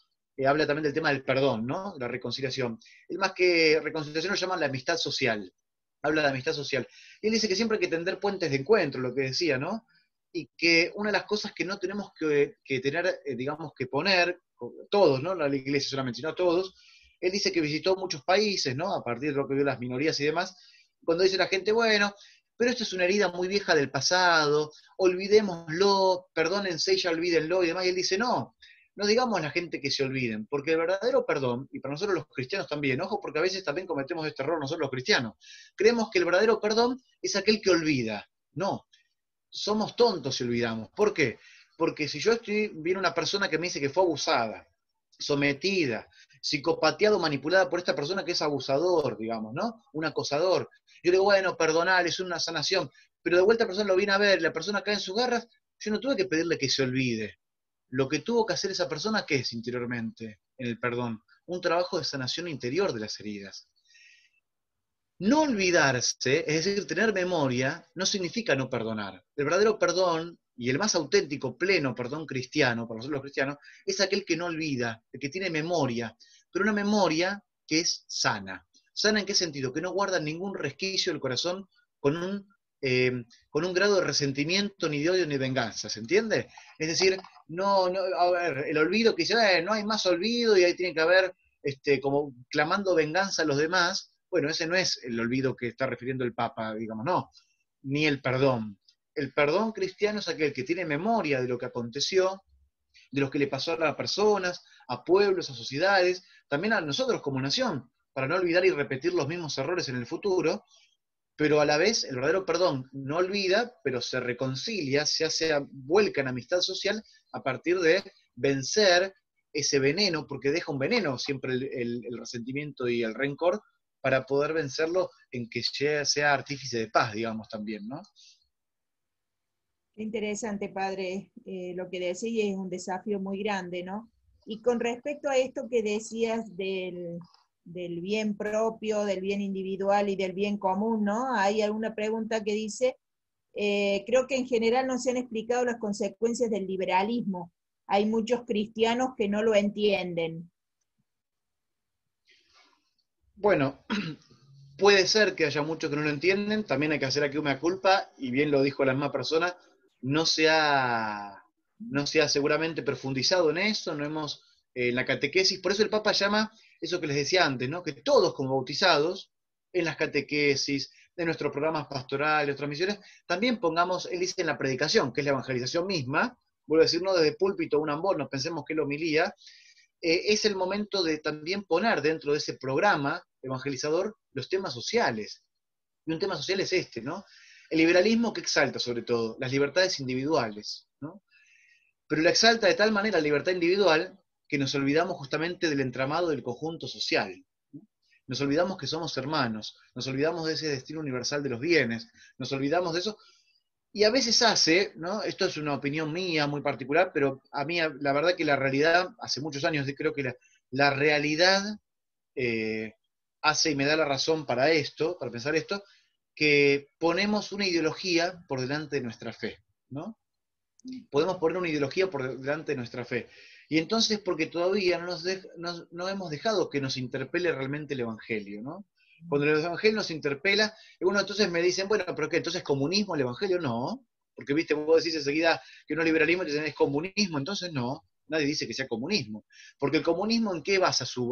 Habla también del tema del perdón, ¿no? La reconciliación. Él más que reconciliación lo llama la amistad social. Habla de amistad social. Y él dice que siempre hay que tender puentes de encuentro, lo que decía, ¿no? Y que una de las cosas que no tenemos que tener, digamos, que poner, todos, ¿no? La iglesia solamente, sino todos, él dice que visitó muchos países, ¿no? A partir de lo que vio las minorías y demás, cuando dice la gente, bueno, pero esto es una herida muy vieja del pasado, olvidémoslo, perdónense, ya olvídenlo y demás, y él dice, no digamos a la gente que se olviden, porque el verdadero perdón, y para nosotros los cristianos también, ojo, porque a veces también cometemos este error nosotros los cristianos, creemos que el verdadero perdón es aquel que olvida. No, somos tontos si olvidamos. ¿Por qué? Porque si viene una persona que me dice que fue abusada, sometida, psicopateado, manipulada por esta persona que es abusador, digamos, ¿no? Un acosador. Yo digo, bueno, perdonar, es una sanación, pero de vuelta la persona lo viene a ver, la persona cae en sus garras, yo no tuve que pedirle que se olvide. Lo que tuvo que hacer esa persona, ¿qué es interiormente en el perdón? Un trabajo de sanación interior de las heridas. No olvidarse, es decir, tener memoria, no significa no perdonar. El verdadero perdón, y el más auténtico, pleno perdón cristiano, para nosotros los cristianos, es aquel que no olvida, el que tiene memoria, pero una memoria que es sana. ¿Sana en qué sentido? Que no guarda ningún resquicio del corazón con un grado de resentimiento, ni de odio, ni de venganza, ¿se entiende? Es decir, a ver, el olvido que dice, no hay más olvido y ahí tiene que haber, como clamando venganza a los demás. Bueno, ese no es el olvido que está refiriendo el Papa, digamos, no, ni el perdón. El perdón cristiano es aquel que tiene memoria de lo que aconteció, de lo que le pasó a las personas, a pueblos, a sociedades, también a nosotros como nación, para no olvidar y repetir los mismos errores en el futuro, pero a la vez el verdadero perdón no olvida, pero se reconcilia, vuelca en amistad social a partir de vencer ese veneno, porque deja un veneno siempre el resentimiento y el rencor, para poder vencerlo en que sea artífice de paz, digamos, también, ¿no? Qué interesante, padre, lo que decís, es un desafío muy grande, ¿no? Y con respecto a esto que decías del bien propio, del bien individual y del bien común, ¿no? Hay alguna pregunta que dice, creo que en general no se han explicado las consecuencias del liberalismo. Hay muchos cristianos que no lo entienden. Bueno, puede ser que haya muchos que no lo entienden, también hay que hacer aquí una culpa, y bien lo dijo la misma persona, no se ha seguramente profundizado en eso, no hemos, en la catequesis, por eso el Papa llama eso que les decía antes, ¿no? Que todos como bautizados, en las catequesis, de nuestros programas pastorales, nuestras misiones, también pongamos, él dice en la predicación, que es la evangelización misma, vuelvo a decir, no desde púlpito a un ambón, no pensemos que es la homilía, es el momento de también poner dentro de ese programa evangelizador los temas sociales. Y un tema social es este, ¿no? El liberalismo que exalta sobre todo las libertades individuales, ¿no? Pero la exalta de tal manera la libertad individual que nos olvidamos justamente del entramado del conjunto social. ¿No? Nos olvidamos que somos hermanos, nos olvidamos de ese destino universal de los bienes, nos olvidamos de eso. Y a veces hace, ¿no? Esto es una opinión mía muy particular, pero a mí la verdad que la realidad, hace muchos años creo que la realidad hace y me da la razón para esto, para pensar esto, que ponemos una ideología por delante de nuestra fe, ¿no? Podemos poner una ideología por delante de nuestra fe. Y entonces, porque todavía no hemos dejado que nos interpele realmente el Evangelio, ¿no? Cuando el Evangelio nos interpela, uno entonces me dicen, bueno, pero ¿qué? ¿Entonces comunismo el Evangelio? No, porque viste, vos decís enseguida que no es liberalismo, y es comunismo, entonces no, nadie dice que sea comunismo. Porque el comunismo, ¿en qué basa su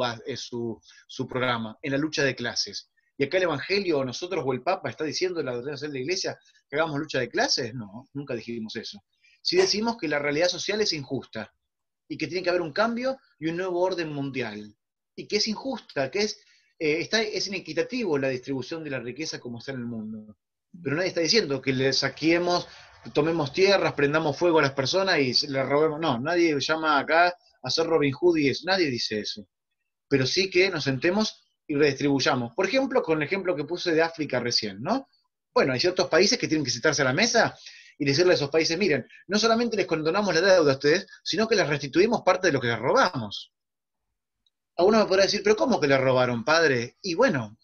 programa? En la lucha de clases. Y acá el Evangelio, nosotros o el Papa está diciendo en la doctrina social de la Iglesia que hagamos lucha de clases. No, nunca dijimos eso. Sí decimos que la realidad social es injusta y que tiene que haber un cambio y un nuevo orden mundial. Y que es injusta, que es inequitativo la distribución de la riqueza como está en el mundo. Pero nadie está diciendo que le saquemos, tomemos tierras, prendamos fuego a las personas y le robemos. No, nadie llama acá a hacer Robin Hood y eso. Nadie dice eso. Pero sí que nos sentemos y redistribuyamos. Por ejemplo, con el ejemplo que puse de África recién, ¿no? Bueno, hay ciertos países que tienen que sentarse a la mesa y decirle a esos países, miren, no solamente les condonamos la deuda a ustedes, sino que les restituimos parte de lo que les robamos. A uno me podrá decir, pero ¿cómo que le robaron, padre? Y bueno,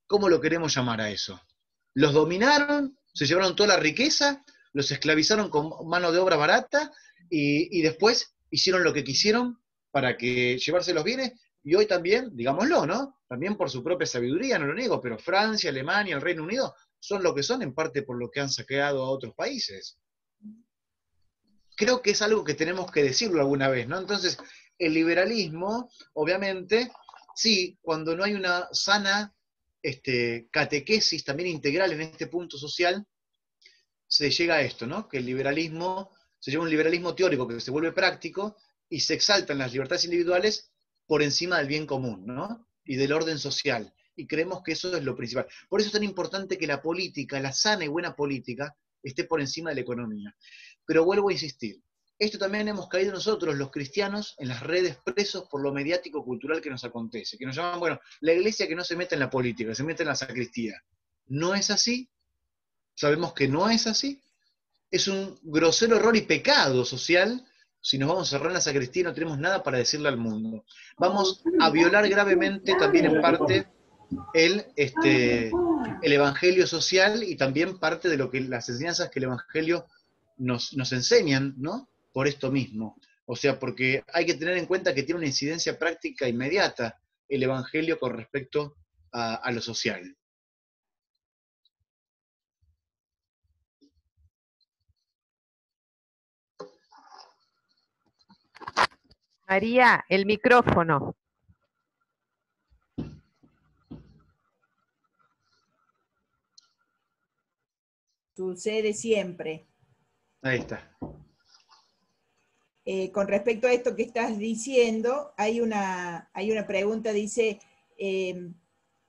¿cómo lo queremos llamar a eso? Los dominaron, se llevaron toda la riqueza, los esclavizaron con mano de obra barata y después hicieron lo que quisieron para que llevarse los bienes. Y hoy también, digámoslo, ¿no? También por su propia sabiduría, no lo niego, pero Francia, Alemania, el Reino Unido son lo que son en parte por lo que han saqueado a otros países. Creo que es algo que tenemos que decirlo alguna vez, ¿no? Entonces, el liberalismo, obviamente, sí, cuando no hay una sana catequesis también integral en este punto social, se llega a esto, ¿no? Que el liberalismo, se lleva un liberalismo teórico que se vuelve práctico y se exaltan las libertades individuales por encima del bien común, ¿no? Y del orden social. Y creemos que eso es lo principal. Por eso es tan importante que la política, la sana y buena política, esté por encima de la economía. Pero vuelvo a insistir, esto también hemos caído nosotros, los cristianos, en las redes presos por lo mediático-cultural que nos acontece, que nos llaman, bueno, la iglesia que no se mete en la política, se mete en la sacristía. No es así, sabemos que no es así, es un grosero error y pecado social. Si nos vamos a cerrar en la sacristía no tenemos nada para decirle al mundo. Vamos a violar gravemente también en parte el Evangelio social y también parte de lo que las enseñanzas que el Evangelio nos enseñan, ¿no? Por esto mismo. O sea, porque hay que tener en cuenta que tiene una incidencia práctica inmediata el Evangelio con respecto a lo social. María, el micrófono. Sucede siempre. Ahí está. Con respecto a esto que estás diciendo, hay una pregunta, dice,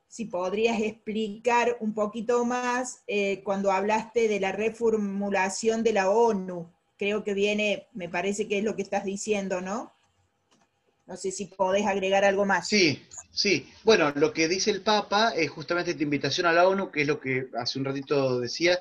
si podrías explicar un poquito más cuando hablaste de la reformulación de la ONU. Creo que viene, me parece que es lo que estás diciendo, ¿no? No sé si podés agregar algo más. Sí, sí. Bueno, lo que dice el Papa es justamente esta invitación a la ONU, que es lo que hace un ratito decía,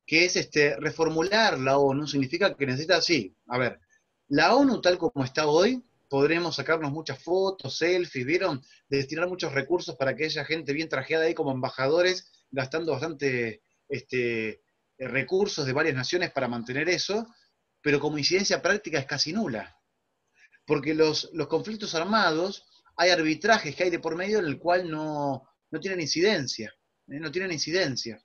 que es reformular la ONU, significa que necesita, sí, a ver, la ONU tal como está hoy, podremos sacarnos muchas fotos, selfies, ¿vieron? Destinar muchos recursos para que haya gente bien trajeada ahí como embajadores, gastando bastante recursos de varias naciones para mantener eso, pero como incidencia práctica es casi nula. Porque los conflictos armados, hay arbitrajes que hay de por medio en el cual no tienen incidencia, no tienen incidencia.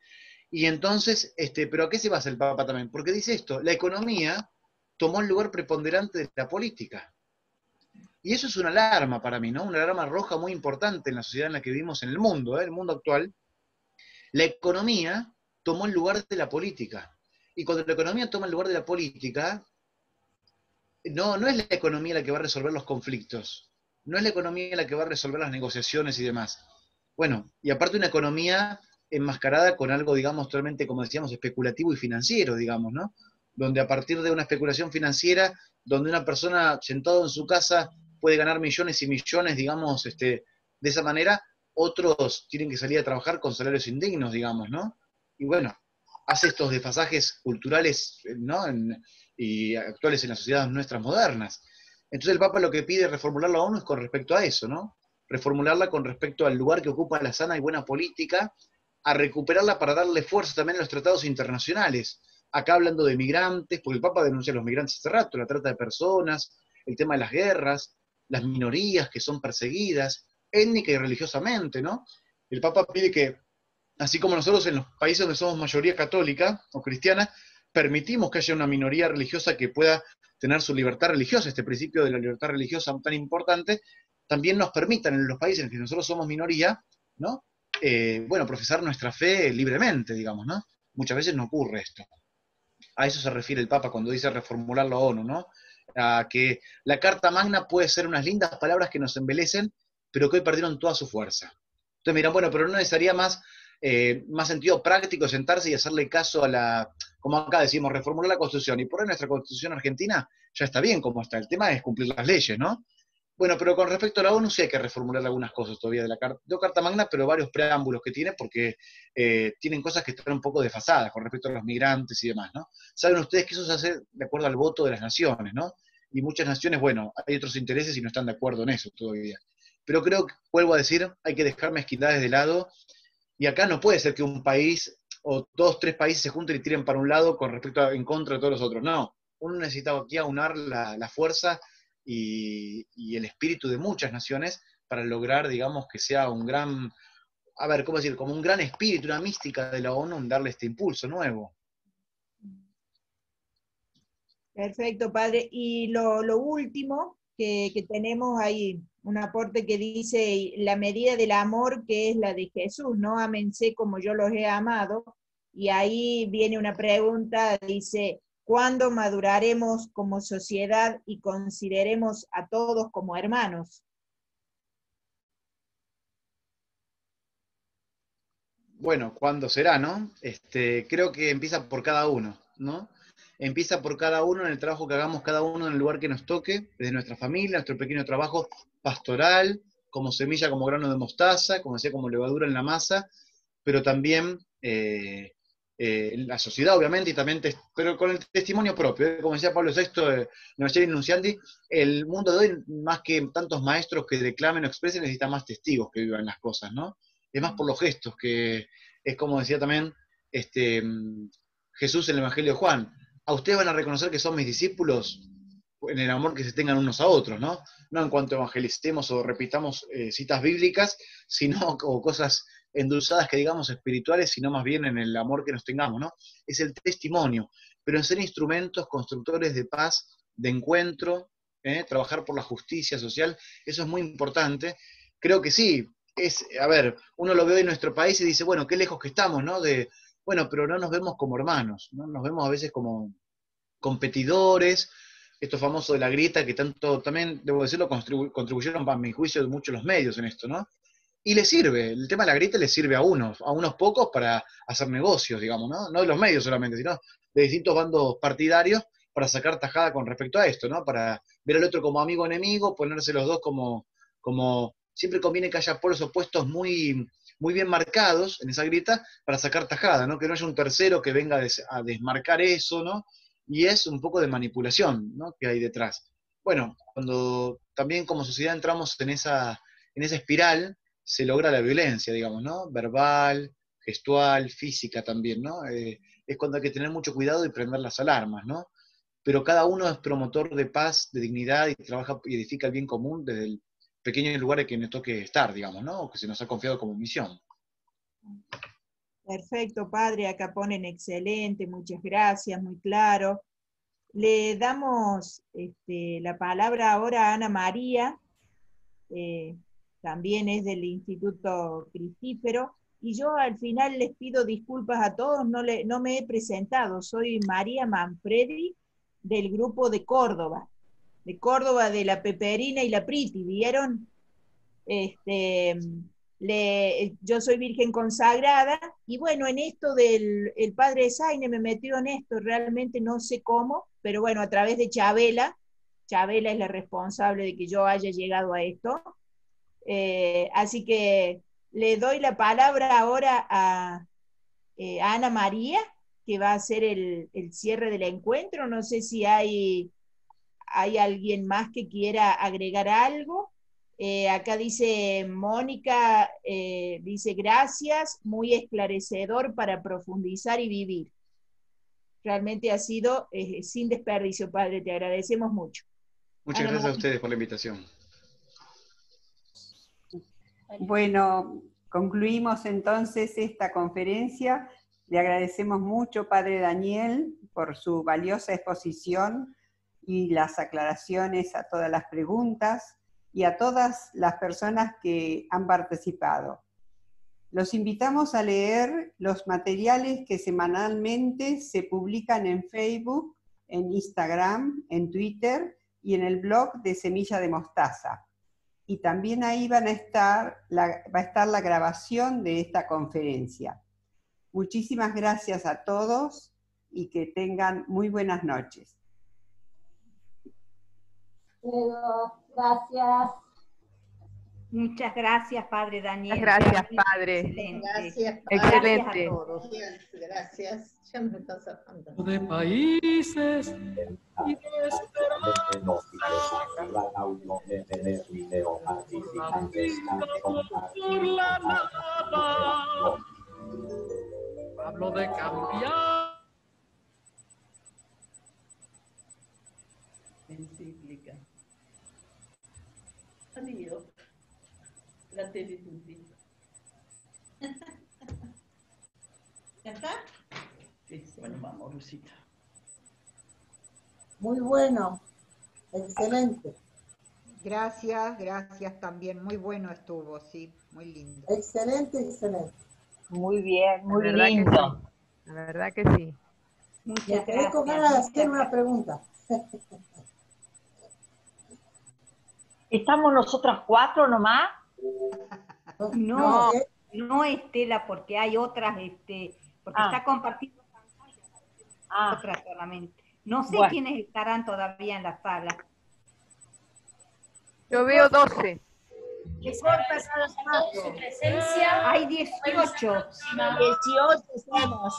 Y entonces, ¿pero a qué se basa el Papa también? Porque dice esto, la economía tomó el lugar preponderante de la política. Y eso es una alarma para mí, ¿no? Una alarma roja muy importante en la sociedad en la que vivimos en el mundo actual. La economía tomó el lugar de la política. Y cuando la economía toma el lugar de la política, no es la economía la que va a resolver los conflictos, no es la economía la que va a resolver las negociaciones y demás. Bueno, y aparte una economía enmascarada con algo, digamos, totalmente, como decíamos, especulativo y financiero, digamos, ¿no? Donde a partir de una especulación financiera, donde una persona sentada en su casa puede ganar millones y millones, digamos, de esa manera, otros tienen que salir a trabajar con salarios indignos, digamos, ¿no? Y bueno, hace estos desfasajes culturales, ¿no? Y actuales en las sociedades nuestras modernas. Entonces el Papa lo que pide reformular la ONU es con respecto a eso, ¿no? Reformularla con respecto al lugar que ocupa la sana y buena política, a recuperarla para darle fuerza también a los tratados internacionales. Acá hablando de migrantes, porque el Papa denuncia a los migrantes hace rato, la trata de personas, el tema de las guerras, las minorías que son perseguidas, étnica y religiosamente, ¿no? El Papa pide que, así como nosotros en los países donde somos mayoría católica o cristiana, permitimos que haya una minoría religiosa que pueda tener su libertad religiosa, este principio de la libertad religiosa tan importante, también nos permitan en los países en que nosotros somos minoría, ¿no? Bueno, profesar nuestra fe libremente, digamos, ¿no? Muchas veces no ocurre esto. A eso se refiere el Papa cuando dice reformular la ONU, ¿no? A que la Carta Magna puede ser unas lindas palabras que nos embelecen, pero que hoy perdieron toda su fuerza. Entonces miran, bueno, pero no necesitaría más sentido práctico sentarse y hacerle caso a la, como acá decimos, reformular la Constitución. Y por ahí nuestra Constitución argentina ya está bien como está. El tema es cumplir las leyes, ¿no? Bueno, pero con respecto a la ONU sí hay que reformular algunas cosas todavía de la Carta Magna, pero varios preámbulos que tiene, porque tienen cosas que están un poco desfasadas con respecto a los migrantes y demás, ¿no? Saben ustedes que eso se hace de acuerdo al voto de las naciones, ¿no? Y muchas naciones, bueno, hay otros intereses y no están de acuerdo en eso todavía. Pero creo que, vuelvo a decir, hay que dejar mezquindades de lado, y acá no puede ser que un país o dos, tres países se junten y tiren para un lado con respecto en contra de todos los otros. No, uno necesita aquí aunar la fuerza y el espíritu de muchas naciones para lograr, digamos, que sea un gran, a ver, ¿cómo decir? Como un gran espíritu, una mística de la ONU en darle este impulso nuevo. Perfecto, padre. Y lo último que tenemos ahí, un aporte que dice, la medida del amor que es la de Jesús, ¿no? Ámense como yo los he amado. Y ahí viene una pregunta, dice, ¿cuándo maduraremos como sociedad y consideremos a todos como hermanos? Bueno, ¿cuándo será, no? Creo que empieza por cada uno, ¿no? Empieza por cada uno en el trabajo que hagamos cada uno en el lugar que nos toque, desde nuestra familia, nuestro pequeño trabajo pastoral, como semilla, como grano de mostaza, como decía, como levadura en la masa, pero también en la sociedad, obviamente, y también pero con el testimonio propio. Como decía Pablo VI, Evangelii Nunciandi, el mundo de hoy, más que tantos maestros que declamen o expresen, necesita más testigos que vivan las cosas, ¿no? Es más por los gestos que es como decía también Jesús en el Evangelio de Juan, a ustedes van a reconocer que son mis discípulos en el amor que se tengan unos a otros, ¿no? No en cuanto evangelicemos o repitamos citas bíblicas, sino o cosas endulzadas que digamos espirituales, sino más bien en el amor que nos tengamos, ¿no? Es el testimonio, pero en ser instrumentos constructores de paz, de encuentro, trabajar por la justicia social, eso es muy importante. Creo que sí, a ver, uno lo ve hoy en nuestro país y dice, bueno, qué lejos que estamos, ¿no? Bueno, pero no nos vemos como hermanos, ¿no? Nos vemos a veces como competidores, esto famoso de la grieta, que tanto también, debo decirlo, contribuyeron, para mi juicio, mucho los medios en esto, ¿no? Y le sirve, el tema de la grieta le sirve a unos pocos para hacer negocios, digamos, ¿no? No de los medios solamente, sino de distintos bandos partidarios para sacar tajada con respecto a esto, ¿no? Para ver al otro como amigo o enemigo, ponerse los dos como siempre conviene que haya polos opuestos muy, muy bien marcados en esa grieta para sacar tajada, ¿no? Que no haya un tercero que venga a desmarcar eso, ¿no? Y es un poco de manipulación, ¿no? Que hay detrás. Bueno, cuando también como sociedad entramos en esa espiral, se logra la violencia, digamos, ¿no? Verbal, gestual, física también, ¿no? Es cuando hay que tener mucho cuidado y prender las alarmas, ¿no? Pero cada uno es promotor de paz, de dignidad, y trabaja y edifica el bien común desde el pequeño lugar en que nos toque estar, digamos, ¿no? O que se nos ha confiado como misión. Perfecto, padre, acá ponen excelente, muchas gracias, muy claro. Le damos la palabra ahora a Ana María, también es del Instituto Cristífero, y yo al final les pido disculpas a todos, no me he presentado, soy María Manfredi, del grupo de Córdoba de la Peperina y la Priti, ¿vieron? Yo soy virgen consagrada, y bueno, en esto el padre Zaine me metió en esto, realmente no sé cómo, pero bueno, a través de Chabela es la responsable de que yo haya llegado a esto, así que le doy la palabra ahora a Ana María, que va a hacer el cierre del encuentro. No sé si hay alguien más que quiera agregar algo. Acá dice Mónica, dice gracias, muy esclarecedor para profundizar y vivir. Realmente ha sido sin desperdicio, padre, te agradecemos mucho. Muchas gracias a ustedes por la invitación. Bueno, concluimos entonces esta conferencia. Le agradecemos mucho, padre Daniel, por su valiosa exposición y las aclaraciones a todas las preguntas y a todas las personas que han participado. Los invitamos a leer los materiales que semanalmente se publican en Facebook, en Instagram, en Twitter y en el blog de Semilla de Mostaza. Y también ahí va a estar la grabación de esta conferencia. Muchísimas gracias a todos y que tengan muy buenas noches. Gracias. Muchas gracias, padre Daniel. Gracias, padre. Excelente. Gracias, Excelente. Gracias a todos. Gracias. Ya me está zafando. De países y de esperanza. Por la nada. Hablo de cambiar. Encíclica. Adiós. La tele tutti. ¿Ya está? Sí, bueno, vamos, Rosita. Muy bueno, excelente, Gracias, gracias también. Muy bueno estuvo, sí, muy lindo. excelente. Muy bien, muy La verdad lindo. que sí. La verdad que sí. Me quedé con ganas de hacer una pregunta. ¿Estamos nosotras cuatro nomás? No, no Estela, porque hay otras, porque está compartiendo pantalla, otras solamente. No sé quiénes estarán todavía en la sala. Yo veo 12. Hay 18. 18 somos.